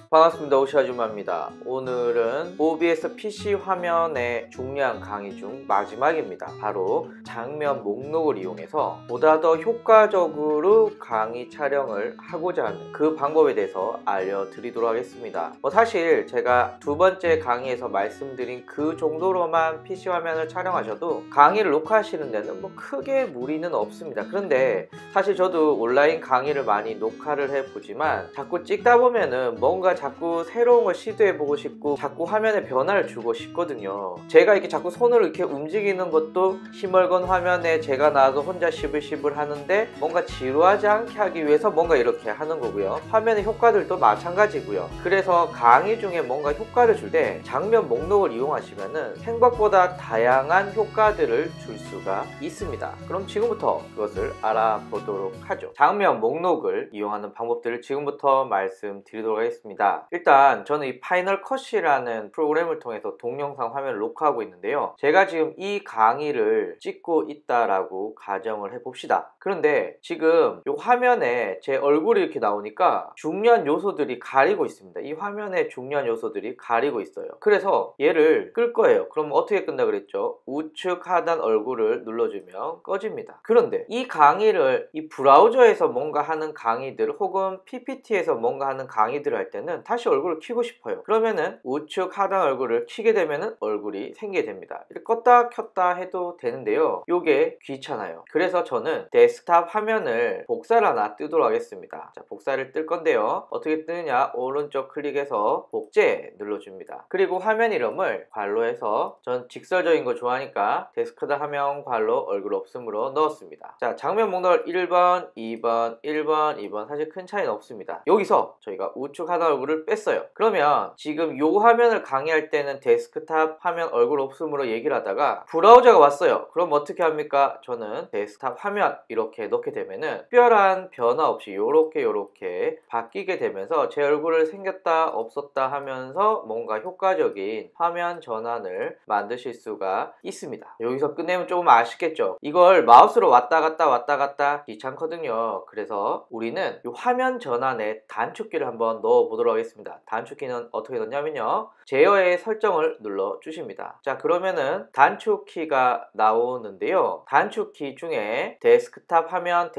반갑습니다. 오시아줌마입니다. 오늘은 OBS PC 화면의 중요한 강의 중 마지막입니다. 바로 장면 목록을 이용해서 보다 더 효과적으로 강의 촬영을 하고자 하는 그 방법에 대해서 알려드리도록 하겠습니다. 사실 제가 두 번째 강의에서 말씀드린 그 정도로만 PC 화면을 촬영하셔도 강의를 녹화하시는 데는 크게 무리는 없습니다. 그런데 사실 저도 온라인 강의를 많이 녹화를 해보지만 자꾸 찍다 보면은 뭔가 자꾸 새로운 걸 시도해보고 싶고 자꾸 화면에 변화를 주고 싶거든요. 제가 이렇게 자꾸 손을 이렇게 움직이는 것도 힘얼건 화면에 제가 나와서 혼자 시불시불 하는데 뭔가 지루하지 않게 하기 위해서 뭔가 이렇게 하는 거고요. 화면의 효과들도 마찬가지고요. 그래서 강의 중에 뭔가 효과를 줄 때 장면 목록을 이용하시면은 생각보다 다양한 효과들을 줄 수가 있습니다. 그럼 지금부터 그것을 알아보도록 하죠. 장면 목록을 이용하는 방법들을 지금부터 말씀드리도록 하겠습니다. 자, 일단 저는 이 파이널 컷이라는 프로그램을 통해서 동영상 화면을 녹화하고 있는데요. 제가 지금 이 강의를 찍고 있다라고 가정을 해봅시다. 그런데 지금 이 화면에 제 얼굴이 이렇게 나오니까 중요한 요소들이 가리고 있습니다. 이 화면에 중요한 요소들이 가리고 있어요. 그래서 얘를 끌 거예요. 그럼 어떻게 끈다 그랬죠? 우측 하단 얼굴을 눌러주면 꺼집니다. 그런데 이 강의를 이 브라우저에서 뭔가 하는 강의들 혹은 PPT에서 뭔가 하는 강의들을 할 때는 다시 얼굴을 켜고 싶어요. 그러면은 우측 하단 얼굴을 켜게 되면은 얼굴이 생기게 됩니다. 이렇게 껐다 켰다 해도 되는데요. 요게 귀찮아요. 그래서 저는 데스크탑 화면을 복사를 하나 뜨도록 하겠습니다. 자, 복사를 뜰 건데요. 어떻게 뜨느냐? 오른쪽 클릭해서 복제 눌러줍니다. 그리고 화면 이름을 괄로 해서 전 직설적인 거 좋아하니까 데스크탑 화면 괄로 얼굴 없음으로 넣었습니다. 자, 장면 목록을 1번, 2번, 1번, 2번 사실 큰 차이는 없습니다. 여기서 저희가 우측 하단 얼굴을 뺐어요. 그러면 지금 요 화면을 강의할 때는 데스크탑 화면 얼굴 없음으로 얘기를 하다가 브라우저가 왔어요. 그럼 어떻게 합니까? 저는 데스크탑 화면 이렇게 넣게 되면은 특별한 변화 없이 요렇게 바뀌게 되면서 제 얼굴을 생겼다 없었다 하면서 뭔가 효과적인 화면 전환을 만드실 수가 있습니다. 여기서 끝내면 조금 아쉽겠죠? 이걸 마우스로 왔다 갔다 귀찮거든요. 그래서 우리는 이 화면 전환에 단축키를 한번 넣어 보도록 하겠습니다. 단축키는 어떻게 넣냐면요, 제어의 설정을 눌러 주십니다. 자, 그러면은 단축키가 나오는데요. 단축키 중에 데스크탑 화면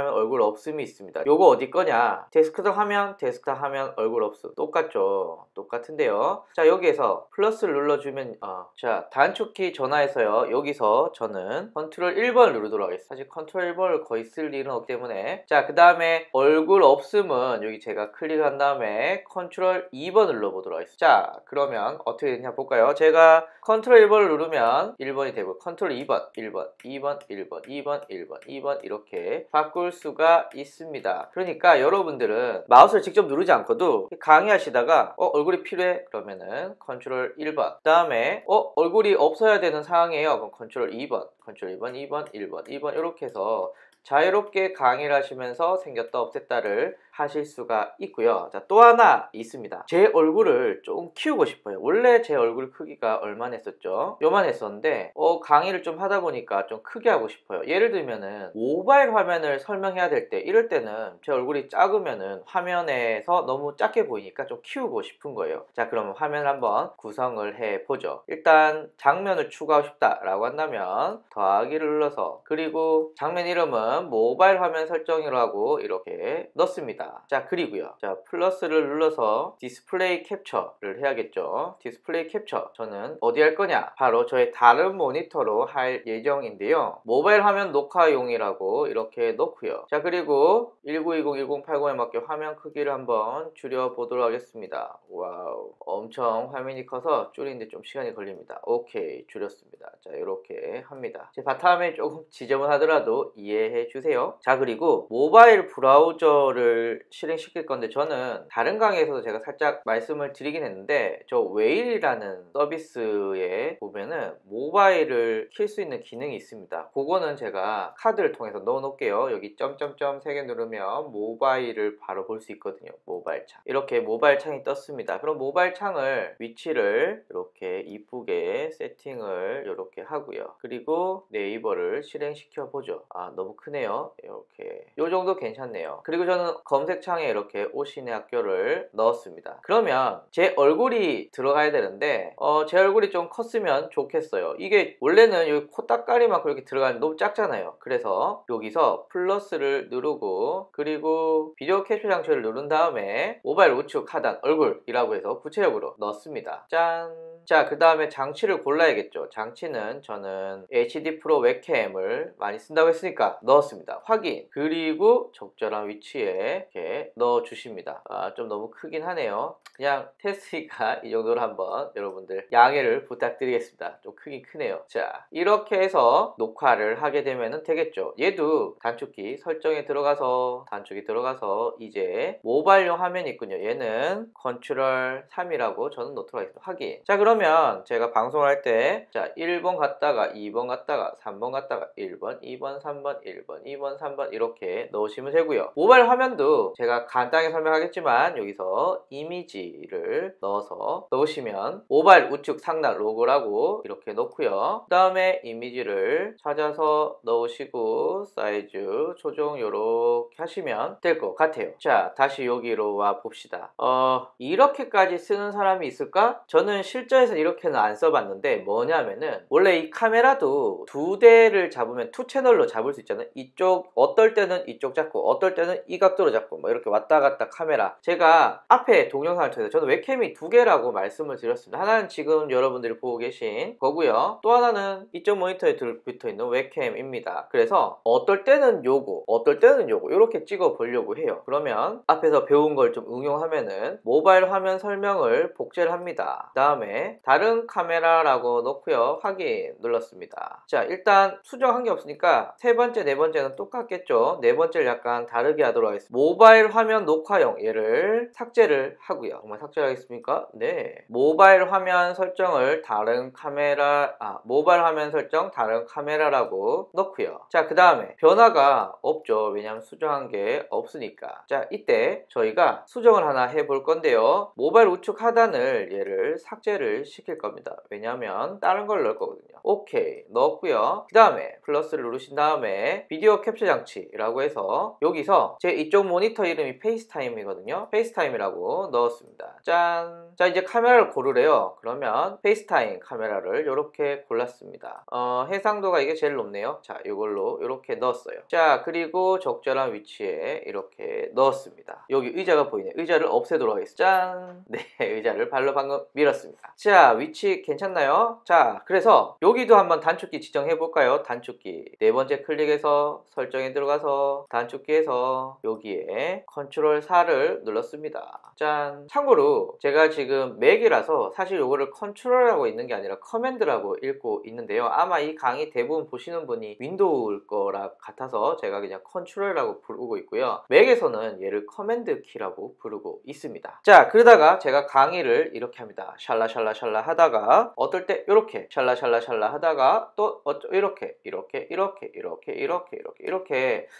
얼굴 없음이 있습니다. 요거 어디 거냐? 데스크탑 화면 얼굴 없음 똑같죠? 똑같은데요. 자, 여기에서 플러스를 눌러주면 자, 단축키 전화해서요, 여기서 저는 컨트롤 1번을 누르도록 하겠습니다. 사실 컨트롤 1번을 거의 쓸 일은 없기 때문에. 자, 그 다음에 얼굴 없음은 여기 제가 클릭한 다음에 컨트롤 2번을 눌러보도록 하겠습니다. 자, 그러면 어떻게 되냐 볼까요? 제가 컨트롤 1번을 누르면 1번이 되고 컨트롤 2번, 2번 이렇게 바꿀 수가 있습니다. 그러니까 여러분들은 마우스를 직접 누르지 않고도 강의하시다가 얼굴이 필요해? 그러면은 컨트롤 1번, 그 다음에 얼굴이 없어야 되는 상황이에요. 그럼 컨트롤 2번, 2번 이렇게 해서 자유롭게 강의를 하시면서 생겼다 없앴다를 하실 수가 있고요. 자, 또 하나 있습니다. 제 얼굴을 좀 키우고 싶어요. 원래 제 얼굴 크기가 얼마나 했었죠? 요만 했었는데 강의를 좀 하다 보니까 좀 크게 하고 싶어요. 예를 들면은 모바일 화면을 설명해야 될 때, 이럴 때는 제 얼굴이 작으면은 화면에서 너무 작게 보이니까 좀 키우고 싶은 거예요. 자, 그러면 화면을 한번 구성을 해 보죠. 일단 장면을 추가하고 싶다라고 한다면 더하기를 눌러서, 그리고 장면 이름은 모바일 화면 설정이라고 이렇게 넣습니다. 자, 그리고요, 자, 플러스를 눌러서 디스플레이 캡처를 해야겠죠. 디스플레이 캡처 저는 어디 할 거냐? 바로 저의 다른 모니터로 할 예정인데요. 모바일 화면 녹화용이라고 이렇게 넣고요. 자, 그리고 1920-1080에 맞게 화면 크기를 한번 줄여보도록 하겠습니다. 와우, 엄청 화면이 커서 줄이는데 좀 시간이 걸립니다. 오케이, 줄였습니다. 자, 이렇게 합니다. 제 바탕화면이 조금 지저분하더라도 이해해 주세요. 자, 그리고 모바일 브라우저를 실행시킬 건데, 저는 다른 강의에서도 제가 살짝 말씀을 드리긴 했는데, 저 웨일이라는 서비스에 보면은 모바일을 킬 수 있는 기능이 있습니다. 그거는 제가 카드를 통해서 넣어 놓을게요. 여기 점점점 3개 누르면 모바일을 바로 볼 수 있거든요. 모바일 창, 이렇게 모바일 창이 떴습니다. 그럼 모바일 창을 위치를 이렇게 이쁘게 세팅을 이렇게 하고요. 그리고 네이버를 실행시켜 보죠. 너무 크네요. 이렇게 요 정도 괜찮네요. 그리고 저는 검색창에 이렇게 오신의 학교를 넣었습니다. 그러면 제 얼굴이 들어가야 되는데 제 얼굴이 좀 컸으면 좋겠어요. 이게 원래는 여기 코딱가리만 그렇게 들어가면 너무 작잖아요. 그래서 여기서 플러스를 누르고, 그리고 비디오 캡처 장치를 누른 다음에 모바일 우측 하단 얼굴이라고 해서 구체적으로 넣습니다. 짠! 자, 그 다음에 장치를 골라야겠죠. 장치는 저는 HD 프로 웹캠을 많이 쓴다고 했으니까 넣었습니다. 확인. 그리고 적절한 위치에 이렇게 넣어 주십니다. 좀 너무 크긴 하네요. 그냥 테스트니까 이 정도로 한번 여러분들 양해를 부탁드리겠습니다. 좀 크긴 크네요. 자, 이렇게 해서 녹화를 하게 되면 되겠죠. 얘도 단축키 설정에 들어가서, 단축이 들어가서 이제 모바일용 화면이 있군요. 얘는 컨트롤 3이라고 저는 넣도록 하겠습니다. 확인. 자, 그러면 제가 방송을 할 때, 자, 1번 갔다가 2번 갔다가 3번 갔다가 1번, 2번, 3번, 1번, 2번, 3번 이렇게 넣으시면 되고요. 모바일 화면도 그래도 제가 간단하게 설명하겠지만 여기서 이미지를 넣으시면 모바일 우측 상단 로고라고 이렇게 넣고요. 그 다음에 이미지를 찾아서 넣으시고 사이즈 조정 이렇게 하시면 될 것 같아요. 자, 다시 여기로 와 봅시다. 이렇게까지 쓰는 사람이 있을까? 저는 실전에서 이렇게는 안 써봤는데 뭐냐면은 원래 이 카메라도 두 대를 잡으면 투 채널로 잡을 수 있잖아요. 이쪽 어떨 때는 이쪽 잡고 어떨 때는 이 각도로 잡고 뭐 이렇게 왔다 갔다 카메라. 제가 앞에 동영상을 통해서 저는 웹캠이 두 개라고 말씀을 드렸습니다. 하나는 지금 여러분들이 보고 계신 거고요. 또 하나는 이쪽 모니터에 붙어있는 웹캠입니다. 그래서 어떨 때는 요거 어떨 때는 요거 이렇게 찍어 보려고 해요. 그러면 앞에서 배운 걸 좀 응용하면은 모바일 화면 설명을 복제를 합니다. 그 다음에 다른 카메라라고 넣고요. 확인 눌렀습니다. 자, 일단 수정한 게 없으니까 세 번째, 네 번째는 똑같겠죠. 네 번째를 약간 다르게 하도록 하겠습니다. 모바일 화면 녹화용 얘를 삭제를 하고요. 정말 삭제를 하겠습니까? 네. 모바일 화면 설정을 모바일 화면 설정 다른 카메라라고 넣고요. 자, 그 다음에 변화가 없죠. 왜냐하면 수정한 게 없으니까. 자, 이때 저희가 수정을 하나 해볼 건데요. 모바일 우측 하단을 얘를 삭제를 시킬 겁니다. 왜냐하면 다른 걸 넣을 거거든요. 오케이 넣었고요. 그 다음에 플러스를 누르신 다음에 비디오 캡처 장치라고 해서 여기서 제 이쪽 모니터 이름이 페이스타임이거든요. 페이스타임이라고 넣었습니다. 짠! 자, 이제 카메라를 고르래요. 그러면 페이스타임 카메라를 이렇게 골랐습니다. 해상도가 이게 제일 높네요. 자, 이걸로 이렇게 넣었어요. 자, 그리고 적절한 위치에 이렇게 넣었습니다. 여기 의자가 보이네요. 의자를 없애도록 하겠습니다. 짠! 네, 의자를 발로 방금 밀었습니다. 자, 위치 괜찮나요? 자, 그래서 여기도 한번 단축키 지정해 볼까요? 단축키 네 번째 클릭해서 설정에 들어가서 단축키에서 여기에 컨트롤 4를 눌렀습니다. 짠! 참고로 제가 지금 맥이라서 사실 이거를 컨트롤하고 있는 게 아니라 커맨드라고 읽고 있는데요. 아마 이 강의 대부분 보시는 분이 윈도우일 거라 같아서 제가 그냥 컨트롤이라고 부르고 있고요. 맥에서는 얘를 커맨드 키라고 부르고 있습니다. 자, 그러다가 제가 강의를 이렇게 합니다. 샬라샬라샬라 하다가 어떨 때 이렇게 샬라샬라샬라 하다가 또 이렇게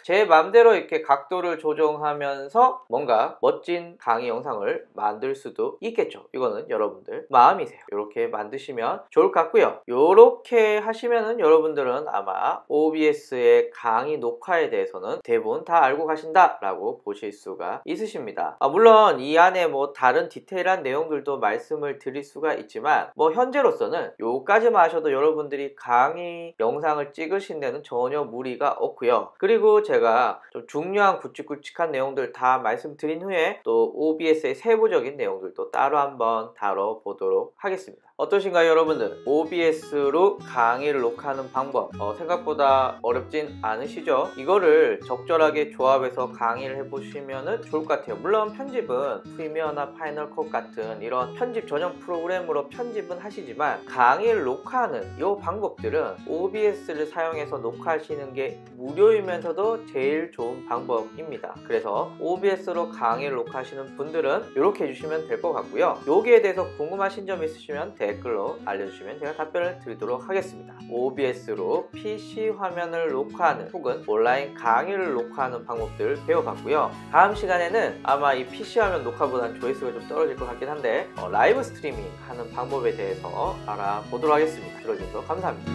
제 맘대로 이렇게 각도를 조정하면서 뭔가 멋진 강의 영상을 만들 수도 있겠죠. 이거는 여러분들 마음이세요. 이렇게 만드시면 좋을 것 같고요. 이렇게 하시면은 여러분들은 아마 OBS의 강의 녹화에 대해서는 대부분 다 알고 가신다라고 보실 수가 있으십니다. 물론 이 안에 뭐 다른 디테일한 내용들도 말씀을 드릴 수가 있지만 뭐 현재로서는 요까지만 하셔도 여러분들이 강의 영상을 찍으신 데는 전혀 무리가 없고요. 그리고 제가 좀 중요한 굵직굵직한 내용들 다 말씀드린 후에 또 OBS의 세부적인 내용들도 따로 한번 다뤄보도록 하겠습니다. 어떠신가요, 여러분들? OBS로 강의를 녹화하는 방법 생각보다 어렵진 않으시죠? 이거를 적절하게 조합해서 강의를 해보시면 좋을 것 같아요. 물론 편집은 프리미어나 파이널 컷 같은 이런 편집 전용 프로그램으로 편집은 하시지만 강의를 녹화하는 이 방법들은 OBS를 사용해서 녹화하시는 게 무료이면서도 제일 좋은 방법입니다. 그래서 OBS로 강의를 녹화하시는 분들은 이렇게 해주시면 될 것 같고요. 여기에 대해서 궁금하신 점 있으시면 댓글로 알려주시면 제가 답변을 드리도록 하겠습니다. OBS로 PC 화면을 녹화하는 혹은 온라인 강의를 녹화하는 방법들 배워봤고요. 다음 시간에는 아마 이 PC 화면 녹화보다는 조회수가 좀 떨어질 것 같긴 한데 라이브 스트리밍 하는 방법에 대해서 알아보도록 하겠습니다. 들어주셔서 감사합니다.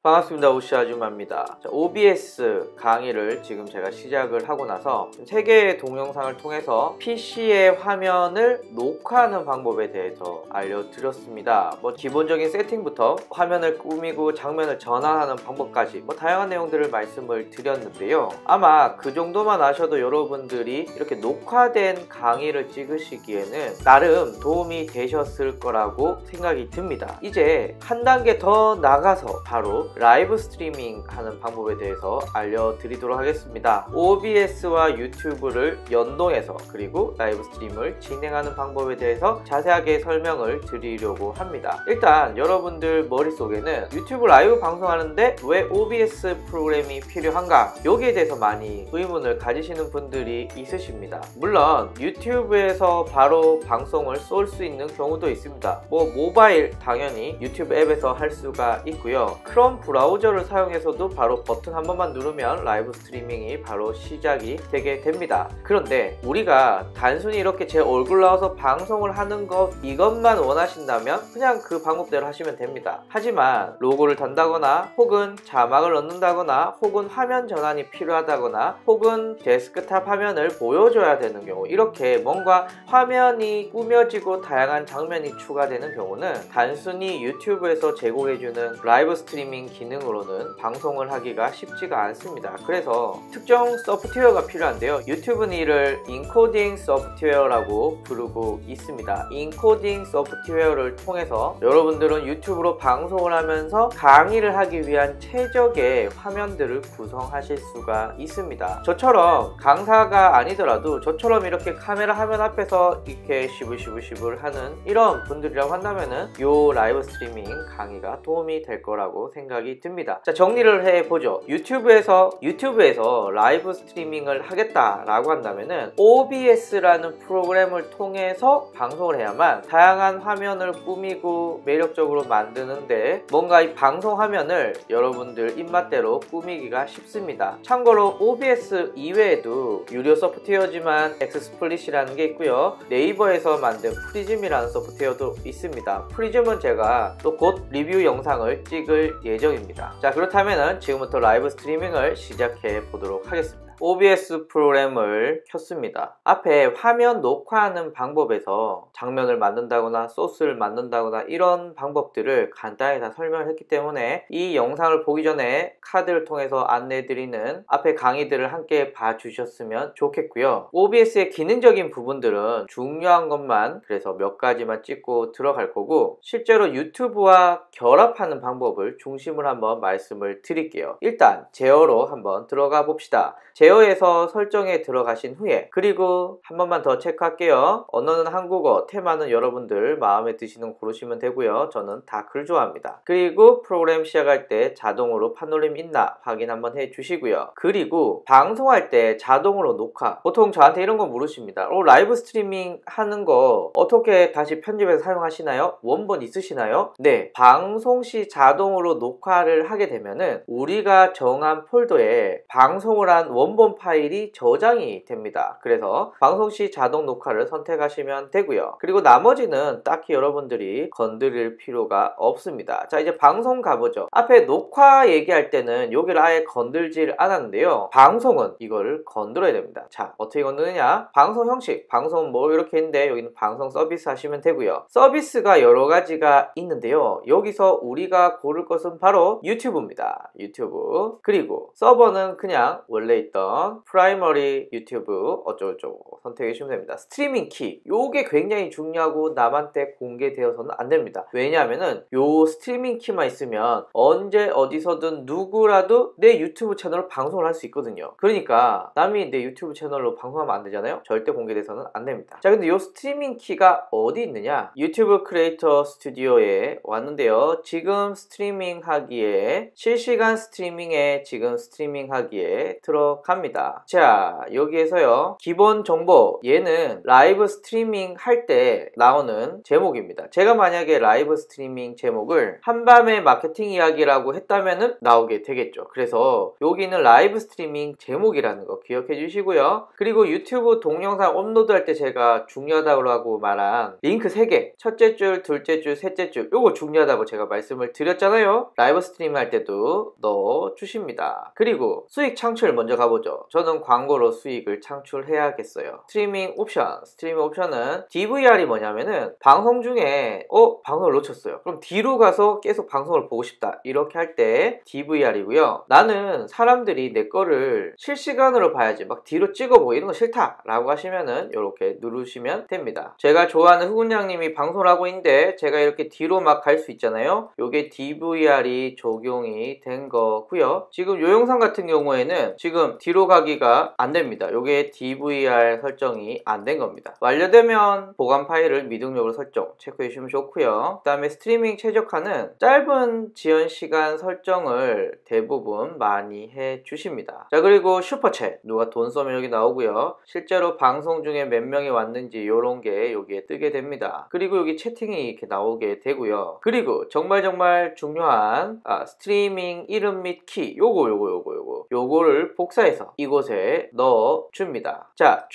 반갑습니다. 오시 아줌마입니다. 자, OBS 강의를 지금 제가 시작을 하고 나서 3개의 동영상을 통해서 PC의 화면을 녹화하는 방법에 대해서 알려드렸습니다. 뭐 기본적인 세팅부터 화면을 꾸미고 장면을 전환하는 방법까지 뭐 다양한 내용들을 말씀을 드렸는데요. 아마 그 정도만 아셔도 여러분들이 이렇게 녹화된 강의를 찍으시기에는 나름 도움이 되셨을 거라고 생각이 듭니다. 이제 한 단계 더 나가서 바로 라이브 스트리밍 하는 방법에 대해서 알려드리도록 하겠습니다. OBS와 유튜브를 연동해서 그리고 라이브 스트림을 진행하는 방법에 대해서 자세하게 설명을 드리려고 합니다. 일단 여러분들 머릿속에는 유튜브 라이브 방송하는데 왜 OBS 프로그램이 필요한가? 여기에 대해서 많이 의문을 가지시는 분들이 있으십니다. 물론 유튜브에서 바로 방송을 쏠 수 있는 경우도 있습니다. 모바일 당연히 유튜브 앱에서 할 수가 있고요. 크롬 브라우저를 사용해서도 바로 버튼 한 번만 누르면 라이브 스트리밍이 바로 시작이 되게 됩니다. 그런데 우리가 단순히 이렇게 제 얼굴 나와서 방송을 하는 것 이것만 원하신다면 그냥 그 방법대로 하시면 됩니다. 하지만 로고를 단다거나 혹은 자막을 넣는다거나 혹은 화면 전환이 필요하다거나 혹은 데스크탑 화면을 보여줘야 되는 경우, 이렇게 뭔가 화면이 꾸며지고 다양한 장면이 추가되는 경우는 단순히 유튜브에서 제공해주는 라이브 스트리밍 기능으로는 방송을 하기가 쉽지가 않습니다. 그래서 특정 소프트웨어가 필요한데요. 유튜브는 이를 인코딩 소프트웨어라고 부르고 있습니다. 인코딩 소프트웨어를 통해서 여러분들은 유튜브로 방송을 하면서 강의를 하기 위한 최적의 화면들을 구성하실 수가 있습니다. 저처럼 강사가 아니더라도 저처럼 이렇게 카메라 화면 앞에서 이렇게 시불시불 하는 이런 분들이라고 한다면은 요 라이브 스트리밍 강의가 도움이 될 거라고 생각이 듭니다. 자, 정리를 해보죠. 유튜브에서 라이브 스트리밍을 하겠다라고 한다면은 OBS라는 프로그램을 통해서 방송을 해야만 다양한 화면을 꾸미고 매력적으로 만드는데 뭔가 이 방송 화면을 여러분들 입맛대로 꾸미기가 쉽습니다. 참고로 OBS 이외에도 유료 소프트웨어지만 엑스플릿이라는 게 있고요. 네이버에서 만든 프리즘이라는 소프트웨어도 있습니다. 프리즘은 제가 또 곧 리뷰 영상을 찍을 예정입니다. 자, 그렇다면 지금부터 라이브 스트리밍을 시작해 보도록 하겠습니다. OBS 프로그램을 켰습니다. 앞에 화면 녹화하는 방법에서 장면을 만든다거나 소스를 만든다거나 이런 방법들을 간단히 다 설명을 했기 때문에 이 영상을 보기 전에 카드를 통해서 안내해드리는 앞에 강의들을 함께 봐주셨으면 좋겠고요. OBS의 기능적인 부분들은 중요한 것만 그래서 몇 가지만 찍고 들어갈 거고, 실제로 유튜브와 결합하는 방법을 중심으로 한번 말씀을 드릴게요. 일단 제어로 한번 들어가 봅시다. 제어에서 설정에 들어가신 후에, 그리고 한 번만 더 체크할게요. 언어는 한국어, 테마는 여러분들 마음에 드시는 거 고르시면 되고요. 저는 다글 좋아합니다. 그리고 프로그램 시작할 때 자동으로 판놀림 있나 확인 한번 해주시고요. 그리고 방송할 때 자동으로 녹화, 보통 저한테 이런 거 물으십니다. 라이브 스트리밍 하는 거 어떻게 다시 편집해서 사용하시나요? 원본 있으시나요? 네, 방송 시 자동으로 녹화를 하게 되면은 우리가 정한 폴더에 방송을 한 원본 파일이 저장이 됩니다. 그래서 방송 시 자동 녹화를 선택하시면 되고요. 그리고 나머지는 딱히 여러분들이 건드릴 필요가 없습니다. 자, 이제 방송 가보죠. 앞에 녹화 얘기할 때는 여기를 아예 건들질 않았는데요. 방송은 이거를 건드려야 됩니다. 자, 어떻게 건드느냐? 방송 형식, 방송 뭐 이렇게 있는데 여기는 방송 서비스 하시면 되고요. 서비스가 여러 가지가 있는데요. 여기서 우리가 고를 것은 바로 유튜브입니다. 유튜브. 그리고 서버는 그냥 원래 있던 프라이머리 유튜브 어쩌고저쩌고 선택해 주시면 됩니다. 스트리밍 키, 요게 굉장히 중요하고 남한테 공개되어서는 안 됩니다. 왜냐하면은 요 스트리밍 키만 있으면 언제 어디서든 누구라도 내 유튜브 채널로 방송을 할 수 있거든요. 그러니까 남이 내 유튜브 채널로 방송하면 안 되잖아요. 절대 공개돼서는 안 됩니다. 자, 근데 요 스트리밍 키가 어디 있느냐? 유튜브 크리에이터 스튜디오에 왔는데요. 지금 스트리밍 하기에, 실시간 스트리밍에 지금 스트리밍 하기에 들어갑니다. 자, 여기에서요, 기본 정보, 얘는 라이브 스트리밍 할 때 나오는 제목입니다. 제가 만약에 라이브 스트리밍 제목을 한밤의 마케팅 이야기라고 했다면은 나오게 되겠죠. 그래서 여기는 라이브 스트리밍 제목이라는 거 기억해 주시고요. 그리고 유튜브 동영상 업로드 할 때 제가 중요하다고 말한 링크 3개, 첫째 줄, 둘째 줄, 셋째 줄, 요거 중요하다고 제가 말씀을 드렸잖아요. 라이브 스트리밍 할 때도 넣어 주십니다. 그리고 수익 창출 먼저 가보죠. 가보죠. 저는 광고로 수익을 창출해야겠어요. 스트리밍 옵션은 DVR이 뭐냐면은 방송 중에 방송을 놓쳤어요. 그럼 뒤로 가서 계속 방송을 보고 싶다 이렇게 할 때 DVR이고요. 나는 사람들이 내 거를 실시간으로 봐야지 막 뒤로 찍어보고 이런 거 싫다 라고 하시면은 이렇게 누르시면 됩니다. 제가 좋아하는 흑운양님이 방송을 하고 있는데 제가 이렇게 뒤로 막 갈 수 있잖아요. 요게 DVR이 적용이 된 거고요. 지금 요 영상 같은 경우에는 지금 뒤로 가기가 안 됩니다. 요게 DVR 설정이 안 된 겁니다. 완료되면 보관 파일을 미등록으로 설정 체크해 주시면 좋고요. 그 다음에 스트리밍 최적화는 짧은 지연 시간 설정을 대부분 많이 해 주십니다. 자, 그리고 슈퍼챗 누가 돈 쏘면 여기 나오고요. 실제로 방송 중에 몇 명이 왔는지 요런 게 여기에 뜨게 됩니다. 그리고 여기 채팅이 이렇게 나오게 되고요. 그리고 정말 중요한 스트리밍 이름 및 키 요거를 복사해서 이곳에 넣어 줍니다. 자,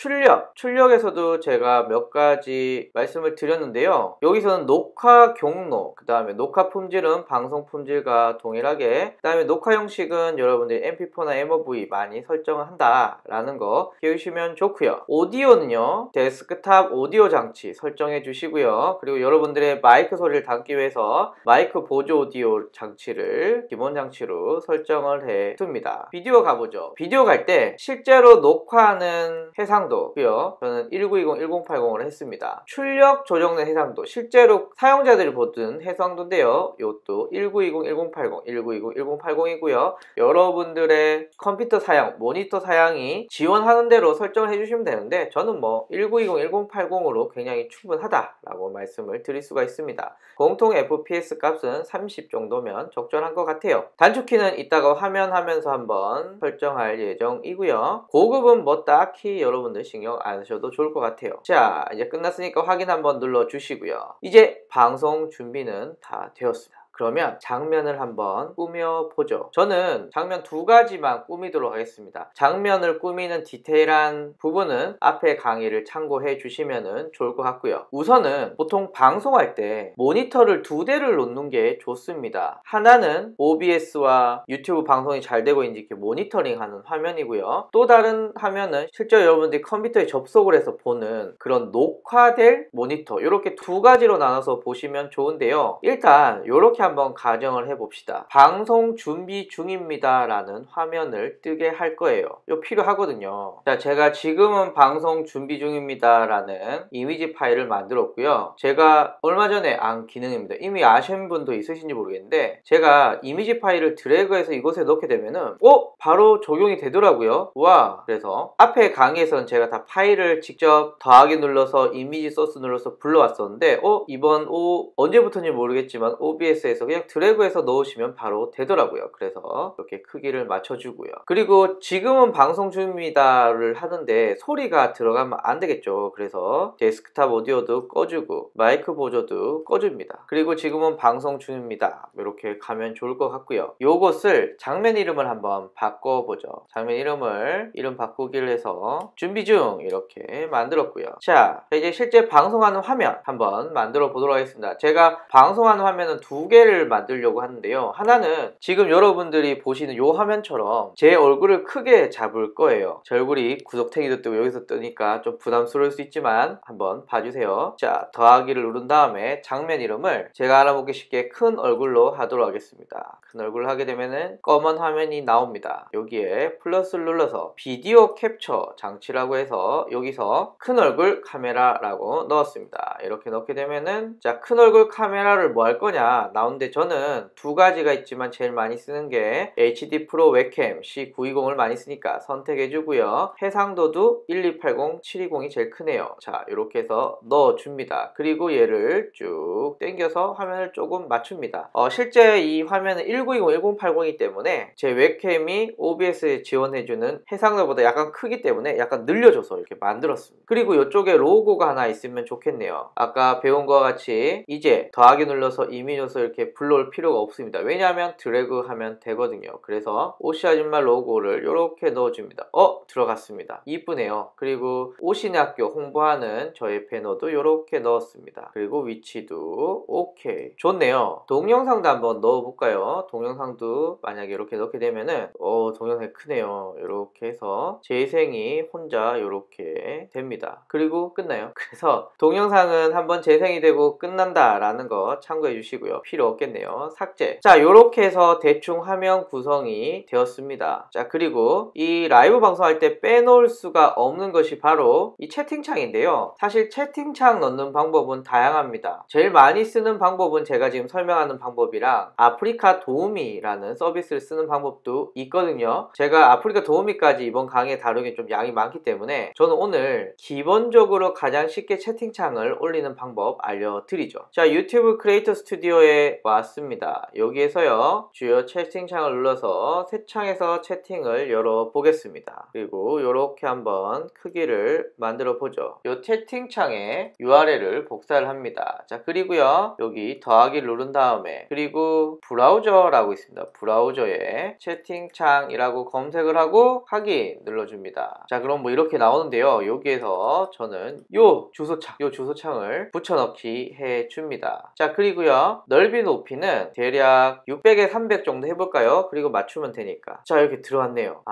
출력에서도 제가 몇 가지 말씀을 드렸는데요. 여기서는 녹화 경로, 그 다음에 녹화 품질은 방송 품질과 동일하게, 그 다음에 녹화 형식은 여러분들이 MP4나 MOV 많이 설정을 한다 라는 거 배우시면 좋고요. 오디오는요, 데스크탑 오디오 장치 설정해 주시고요. 그리고 여러분들의 마이크 소리를 담기 위해서 마이크 보조 오디오 장치를 기본 장치로 설정을 해 둡니다. 비디오 가보죠. 비디오 갈 때 실제로 녹화하는 해상도고요. 저는 1920, 1080으로 했습니다. 출력 조정된 해상도, 실제로 사용자들이 보던 해상도인데요. 이것도 1920, 1080, 1920, 1080이고요. 여러분들의 컴퓨터 사양, 모니터 사양이 지원하는 대로 설정을 해주시면 되는데 저는 뭐 1920, 1080으로 굉장히 충분하다라고 말씀을 드릴 수가 있습니다. 공통 FPS 값은 30 정도면 적절한 것 같아요. 단축키는 이따가 화면 하면서 한번 설정할 예정이고요. 고급은 뭐 딱히 여러분들 신경 안 쓰셔도 좋을 것 같아요. 자, 이제 끝났으니까 확인 한번 눌러 주시고요. 이제 방송 준비는 다 되었습니다. 그러면 장면을 한번 꾸며보죠. 저는 장면 두 가지만 꾸미도록 하겠습니다. 장면을 꾸미는 디테일한 부분은 앞에 강의를 참고해 주시면 좋을 것 같고요. 우선은 보통 방송할 때 모니터를 두 대를 놓는 게 좋습니다. 하나는 OBS와 유튜브 방송이 잘 되고 있는지 이렇게 모니터링하는 화면이고요. 또 다른 화면은 실제 여러분들이 컴퓨터에 접속을 해서 보는 그런 녹화될 모니터, 이렇게 두 가지로 나눠서 보시면 좋은데요. 일단 이렇게 한번 가정을 해봅시다. 방송 준비 중입니다 라는 화면을 뜨게 할 거예요. 이거 필요하거든요. 자, 제가 지금은 방송 준비 중입니다 라는 이미지 파일을 만들었고요. 제가 얼마 전에 기능입니다. 이미 아시는 분도 있으신지 모르겠는데 제가 이미지 파일을 드래그해서 이곳에 넣게 되면은 바로 적용이 되더라고요. 와, 그래서 앞에 강의에서는 제가 다 파일을 직접 더하기 눌러서 이미지 소스 눌러서 불러왔었는데 이번 언제부터인지 모르겠지만 OBS에서 그냥 드래그해서 넣으시면 바로 되더라고요. 그래서 이렇게 크기를 맞춰주고요. 그리고 지금은 방송 중입니다를 하는데 소리가 들어가면 안 되겠죠. 그래서 데스크탑 오디오도 꺼주고 마이크 보조도 꺼줍니다. 그리고 지금은 방송 중입니다. 이렇게 가면 좋을 것 같고요. 요것을 장면 이름을 한번 바꿔보죠. 장면 이름 바꾸기를 해서 준비 중 이렇게 만들었고요. 자, 이제 실제 방송하는 화면 한번 만들어 보도록 하겠습니다. 제가 방송하는 화면은 두 개를 만들려고 하는데요. 하나는 지금 여러분들이 보시는 요 화면처럼 제 얼굴을 크게 잡을 거예요. 제 얼굴이 구석탱이도 뜨고 여기서 뜨니까 좀 부담스러울 수 있지만 한번 봐주세요. 자, 더하기를 누른 다음에 장면 이름을 제가 알아보기 쉽게 큰 얼굴로 하도록 하겠습니다. 큰 얼굴을 하게 되면은 검은 화면이 나옵니다. 여기에 플러스를 눌러서 비디오 캡처 장치라고 해서 여기서 큰 얼굴 카메라라고 넣었습니다. 이렇게 넣게 되면은 자, 큰 얼굴 카메라를 뭐 할 거냐 나오는데 저는 두 가지가 있지만 제일 많이 쓰는 게 HD 프로 웹캠 C920을 많이 쓰니까 선택해 주고요. 해상도도 1280, 720이 제일 크네요. 자, 이렇게 해서 넣어 줍니다. 그리고 얘를 쭉 당겨서 화면을 조금 맞춥니다. 실제 이 화면은 1920, 1080이기 때문에 제 웹캠이 OBS에 지원해주는 해상도보다 약간 크기 때문에 약간 늘려줘서 이렇게 만들었습니다. 그리고 이쪽에 로고가 하나 있으면 좋겠네요. 아까 배운 것과 같이 이제 더하기 눌러서 이미지 요소 이렇게 이렇게 불러올 필요가 없습니다. 왜냐하면 드래그 하면 되거든요. 그래서 오시 아줌마 로고를 이렇게 넣어줍니다. 들어갔습니다. 이쁘네요. 그리고 오시네 학교 홍보하는 저의 배너도 이렇게 넣었습니다. 그리고 위치도 오케이. 좋네요. 동영상도 한번 넣어볼까요? 동영상도 만약에 이렇게 넣게 되면은 동영상이 크네요. 이렇게 해서 재생이 혼자 이렇게 됩니다. 그리고 끝나요. 그래서 동영상은 한번 재생이 되고 끝난다 라는 거 참고해 주시고요. 필요 없겠네요. 삭제. 자, 이렇게 해서 대충 화면 구성이 되었습니다. 자, 그리고 이 라이브 방송할 때 빼놓을 수가 없는 것이 바로 이 채팅창인데요. 사실 채팅창 넣는 방법은 다양합니다. 제일 많이 쓰는 방법은 제가 지금 설명하는 방법이랑 아프리카 도우미라는 서비스를 쓰는 방법도 있거든요. 제가 아프리카 도우미까지 이번 강의에 다루긴 좀 양이 많기 때문에 저는 오늘 기본적으로 가장 쉽게 채팅창을 올리는 방법 알려드리죠. 자, 유튜브 크리에이터 스튜디오에 왔습니다. 여기에서요, 주요 채팅창을 눌러서 새 창에서 채팅을 열어보겠습니다. 그리고 이렇게 한번 크기를 만들어 보죠. 이 채팅창에 URL을 복사를 합니다. 자, 그리고요, 여기 더하기를 누른 다음에 그리고 브라우저라고 있습니다. 브라우저에 채팅창이라고 검색을 하고 확인 눌러줍니다. 자, 그럼 뭐 이렇게 나오는데요. 여기에서 저는 요 주소창을 붙여넣기 해줍니다. 자, 그리고요, 넓이 높이는 대략 600에 300 정도 해볼까요? 그리고 맞추면 되니까. 자, 이렇게 들어왔네요.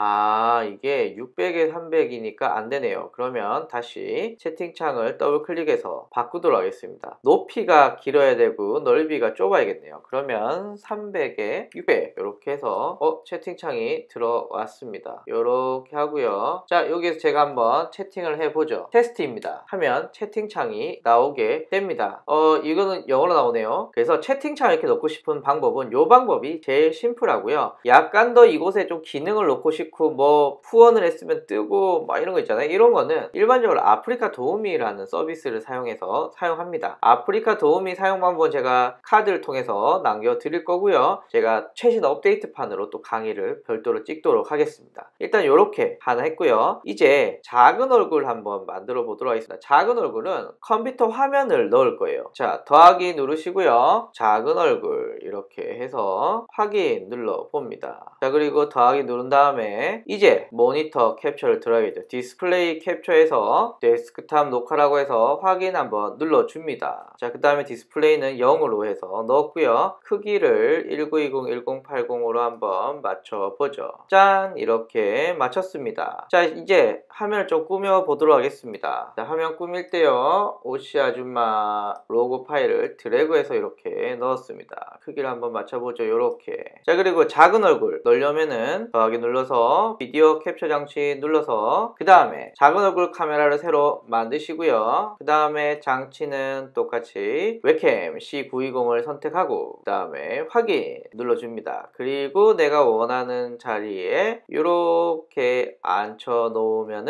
이게 600에 300이니까 안 되네요. 그러면 다시 채팅창을 더블 클릭해서 바꾸도록 하겠습니다. 높이가 길어야 되고 넓이가 좁아야겠네요. 그러면 300에 600 이렇게 해서 채팅창이 들어왔습니다. 이렇게 하고요. 자, 여기에서 제가 한번 채팅을 해보죠. 테스트입니다 하면 채팅창이 나오게 됩니다. 이거는 영어로 나오네요. 그래서 채팅창을 이렇게 넣고 싶은 방법은 이 방법이 제일 심플하고요. 약간 더 이곳에 좀 기능을 넣고 싶고 뭐 후원을 했으면 뜨고 막 이런 거 있잖아요. 이런 거는 일반적으로 아프리카 도우미라는 서비스를 사용해서 사용합니다. 아프리카 도우미 사용 방법은 제가 카드를 통해서 남겨드릴 거고요. 제가 최신 업데이트판으로 또 강의를 별도로 찍도록 하겠습니다. 일단 이렇게 하나 했고요. 이제 작은 얼굴 한번 만들어 보도록 하겠습니다. 작은 얼굴은 컴퓨터 화면을 넣을 거예요. 자, 더하기 누르시고요. 작은 얼굴 이렇게 해서 확인 눌러 봅니다. 자, 그리고 더하기 누른 다음에 이제 모니터 캡처를 들어야겠죠. 디스플레이 캡처해서 데스크탑 녹화라고 해서 확인 한번 눌러줍니다. 자, 그 다음에 디스플레이는 0으로 해서 넣었고요. 크기를 1920, 1080으로 한번 맞춰보죠. 짠! 이렇게 맞췄습니다. 자, 이제 화면을 좀 꾸며 보도록 하겠습니다. 자, 화면 꾸밀 때요, 오시 아줌마 로고 파일을 드래그해서 이렇게 넣었습니다. 크기를 한번 맞춰보죠. 이렇게. 자, 그리고 작은 얼굴 넣으려면은 더하기 눌러서 비디오 캡처 장치 눌러서 그 다음에 작은 얼굴 카메라를 새로 만드시고요. 그 다음에 장치는 똑같이 웹캠 C920을 선택하고 그 다음에 확인 눌러줍니다. 그리고 내가 원하는 자리에 이렇게 앉혀 놓으면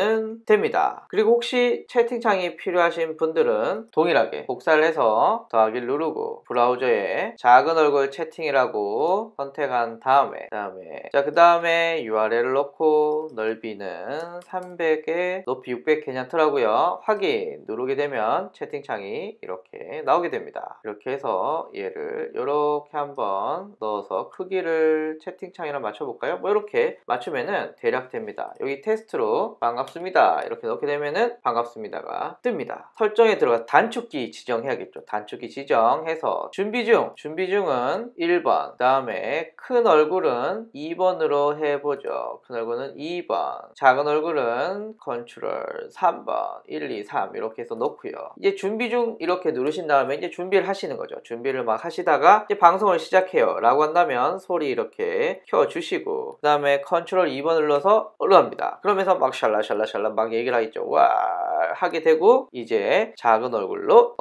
됩니다. 그리고 혹시 채팅창이 필요하신 분들은 동일하게 복사를 해서 더하기를 누르고 브라우저에 작은 얼굴 채팅이라고 선택한 다음에 그 다음에 URL을 넣고 넓이는 300에 높이 600 괜찮더라고요. 확인 누르게 되면 채팅창이 이렇게 나오게 됩니다. 이렇게 해서 얘를 이렇게 한번 넣어서 크기를 채팅창이랑 맞춰볼까요? 뭐 이렇게 맞추면은 대략 됩니다. 여기 테스트로 반갑습니다 이렇게 넣게 되면은 반갑습니다가 뜹니다. 설정에 들어가 단축키 지정해야겠죠. 단축키 지정해서 준비중은 1번, 그 다음에 큰 얼굴은 2번으로 해보죠. 큰 얼굴은 2번, 작은 얼굴은 컨트롤 3번, 1, 2, 3 이렇게 해서 넣고요. 이제 준비중 이렇게 누르신 다음에 이제 준비를 하시는 거죠. 준비를 막 하시다가 이제 방송을 시작해요 라고 한다면 소리 이렇게 켜주시고 그 다음에 컨트롤 2번 눌러서 올라갑니다. 그러면서 막 샬라샬라 막 얘기를 하겠죠. 와 하게 되고 이제 작은 얼굴로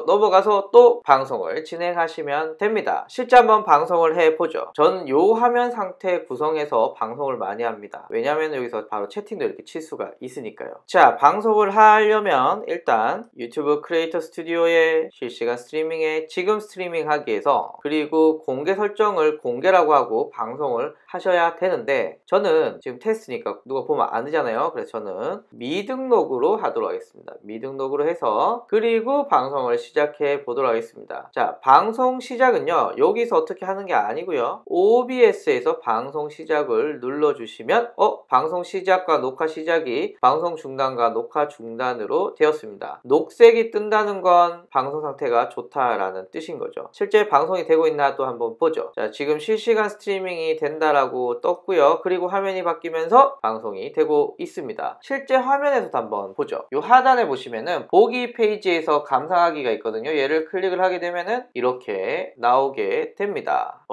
넘어가서 또 방송을 진행하시면 됩니다. 실제 한번 방송을 해보죠. 저는 요 화면 상태 구성해서 방송을 많이 합니다. 왜냐하면 여기서 바로 채팅도 이렇게 칠 수가 있으니까요. 자, 방송을 하려면 일단 유튜브 크리에이터 스튜디오의 실시간 스트리밍에 지금 스트리밍 하기 위해서 그리고 공개 설정을 공개라고 하고 방송을 하셔야 되는데 저는 지금 테스트니까 누가 보면 안 되잖아요. 그래서 저는 미등록 미등록으로 하도록 하겠습니다. 미등록으로 해서 그리고 방송을 시작해 보도록 하겠습니다. 자, 방송 시작은요, 여기서 어떻게 하는 게 아니고요, OBS에서 방송 시작을 눌러주시면 방송 시작과 녹화 시작이 방송 중단과 녹화 중단으로 되었습니다. 녹색이 뜬다는 건 방송 상태가 좋다라는 뜻인 거죠. 실제 방송이 되고 있나 또 한번 보죠. 자, 지금 실시간 스트리밍이 된다라고 떴고요. 그리고 화면이 바뀌면서 방송이 되고 있습니다. 실제 화면에서도 한번 보죠. 이 하단에 보시면은 보기 페이지에서 감상하기가 있거든요. 얘를 클릭을 하게 되면은 이렇게 나오게 됩니다.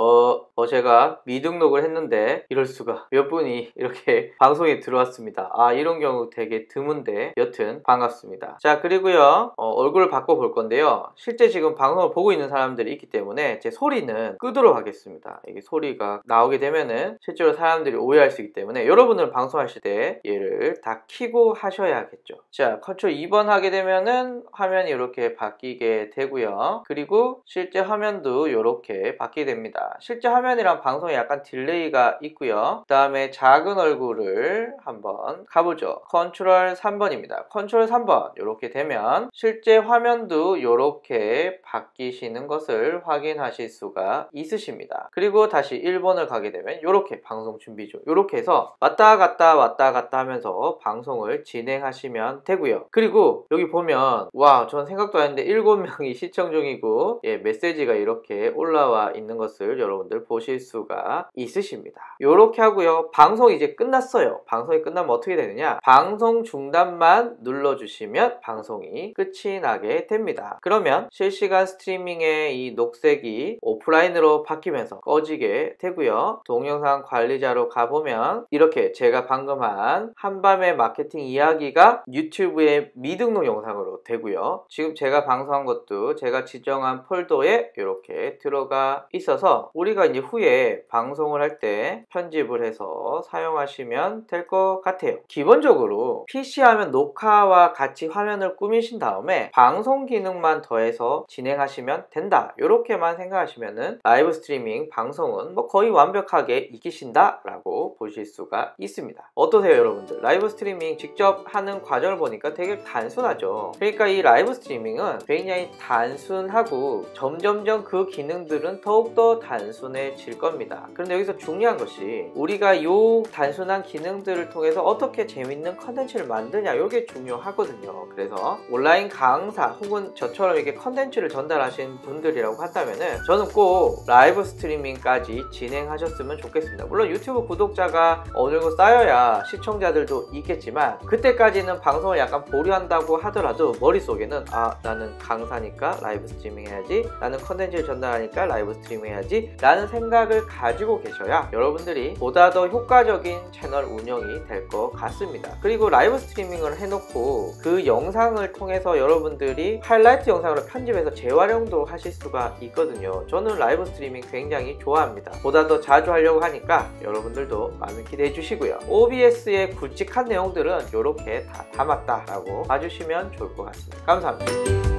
제가 미등록을 했는데 이럴 수가, 몇 분이 이렇게 방송에 들어왔습니다. 이런 경우 되게 드문데 여튼 반갑습니다. 자, 그리고요, 얼굴을 바꿔볼 건데요, 실제 지금 방송을 보고 있는 사람들이 있기 때문에 제 소리는 끄도록 하겠습니다. 이게 소리가 나오게 되면은 실제로 사람들이 오해할 수 있기 때문에 여러분들 방송하실 때 얘를 다 켜고 하셔야겠죠. 자, 컨트롤 2번 하게 되면은 화면이 이렇게 바뀌게 되고요. 그리고 실제 화면도 이렇게 바뀌게 됩니다. 실제 화면이랑 방송에 약간 딜레이가 있고요. 그 다음에 작은 얼굴을 한번 가보죠. 컨트롤 3번입니다. 컨트롤 3번 이렇게 되면 실제 화면도 이렇게 바뀌시는 것을 확인하실 수가 있으십니다. 그리고 다시 1번을 가게 되면 이렇게 방송 준비죠. 이렇게 해서 왔다 갔다 하면서 방송을 진행하시면 되고요. 그리고 여기 보면 전 생각도 안 했는데 7명이 시청 중이고 메시지가 이렇게 올라와 있는 것을 여러분들 보실 수가 있으십니다. 이렇게 하고요. 방송이 이제 끝났어요. 방송이 끝나면 어떻게 되느냐, 방송 중단만 눌러주시면 방송이 끝이 나게 됩니다. 그러면 실시간 스트리밍의 이 녹색이 오프라인으로 바뀌면서 꺼지게 되고요. 동영상 관리자로 가보면 이렇게 제가 방금 한 한밤의 마케팅 이야기가 유튜브에 미등록 영상으로 되고요. 지금 제가 방송한 것도 제가 지정한 폴더에 이렇게 들어가 있어서 우리가 이제 후에 방송을 할 때 편집을 해서 사용하시면 될 것 같아요. 기본적으로 PC 화면 녹화와 같이 화면을 꾸미신 다음에 방송 기능만 더해서 진행하시면 된다, 이렇게만 생각하시면은 라이브 스트리밍 방송은 거의 완벽하게 익히신다 라고 보실 수가 있습니다. 어떠세요 여러분들? 라이브 스트리밍 직접 하는 과정을 보니까 되게 단순하죠. 그러니까 이 라이브 스트리밍은 굉장히 단순하고 점점점 그 기능들은 더욱더 단순해질 겁니다. 그런데 여기서 중요한 것이 우리가 이 단순한 기능들을 통해서 어떻게 재밌는 컨텐츠를 만드냐, 이게 중요하거든요. 그래서 온라인 강사 혹은 저처럼 이렇게 컨텐츠를 전달하신 분들이라고 한다면은 저는 꼭 라이브 스트리밍까지 진행하셨으면 좋겠습니다. 물론 유튜브 구독자가 어느 정도 쌓여야 시청자들도 있겠지만 그때까지는 방송을 약간 보류한다고 하더라도 머릿속에는 나는 강사니까 라이브 스트리밍 해야지, 나는 컨텐츠를 전달하니까 라이브 스트리밍 해야지 라는 생각을 가지고 계셔야 여러분들이 보다 더 효과적인 채널 운영이 될 것 같습니다. 그리고 라이브 스트리밍을 해놓고 그 영상을 통해서 여러분들이 하이라이트 영상으로 편집해서 재활용도 하실 수가 있거든요. 저는 라이브 스트리밍 굉장히 좋아합니다. 보다 더 자주 하려고 하니까 여러분들도 많은 기대해 주시고요. OBS의 굵직한 내용들은 이렇게 다 담았다라고 봐주시면 좋을 것 같습니다. 감사합니다.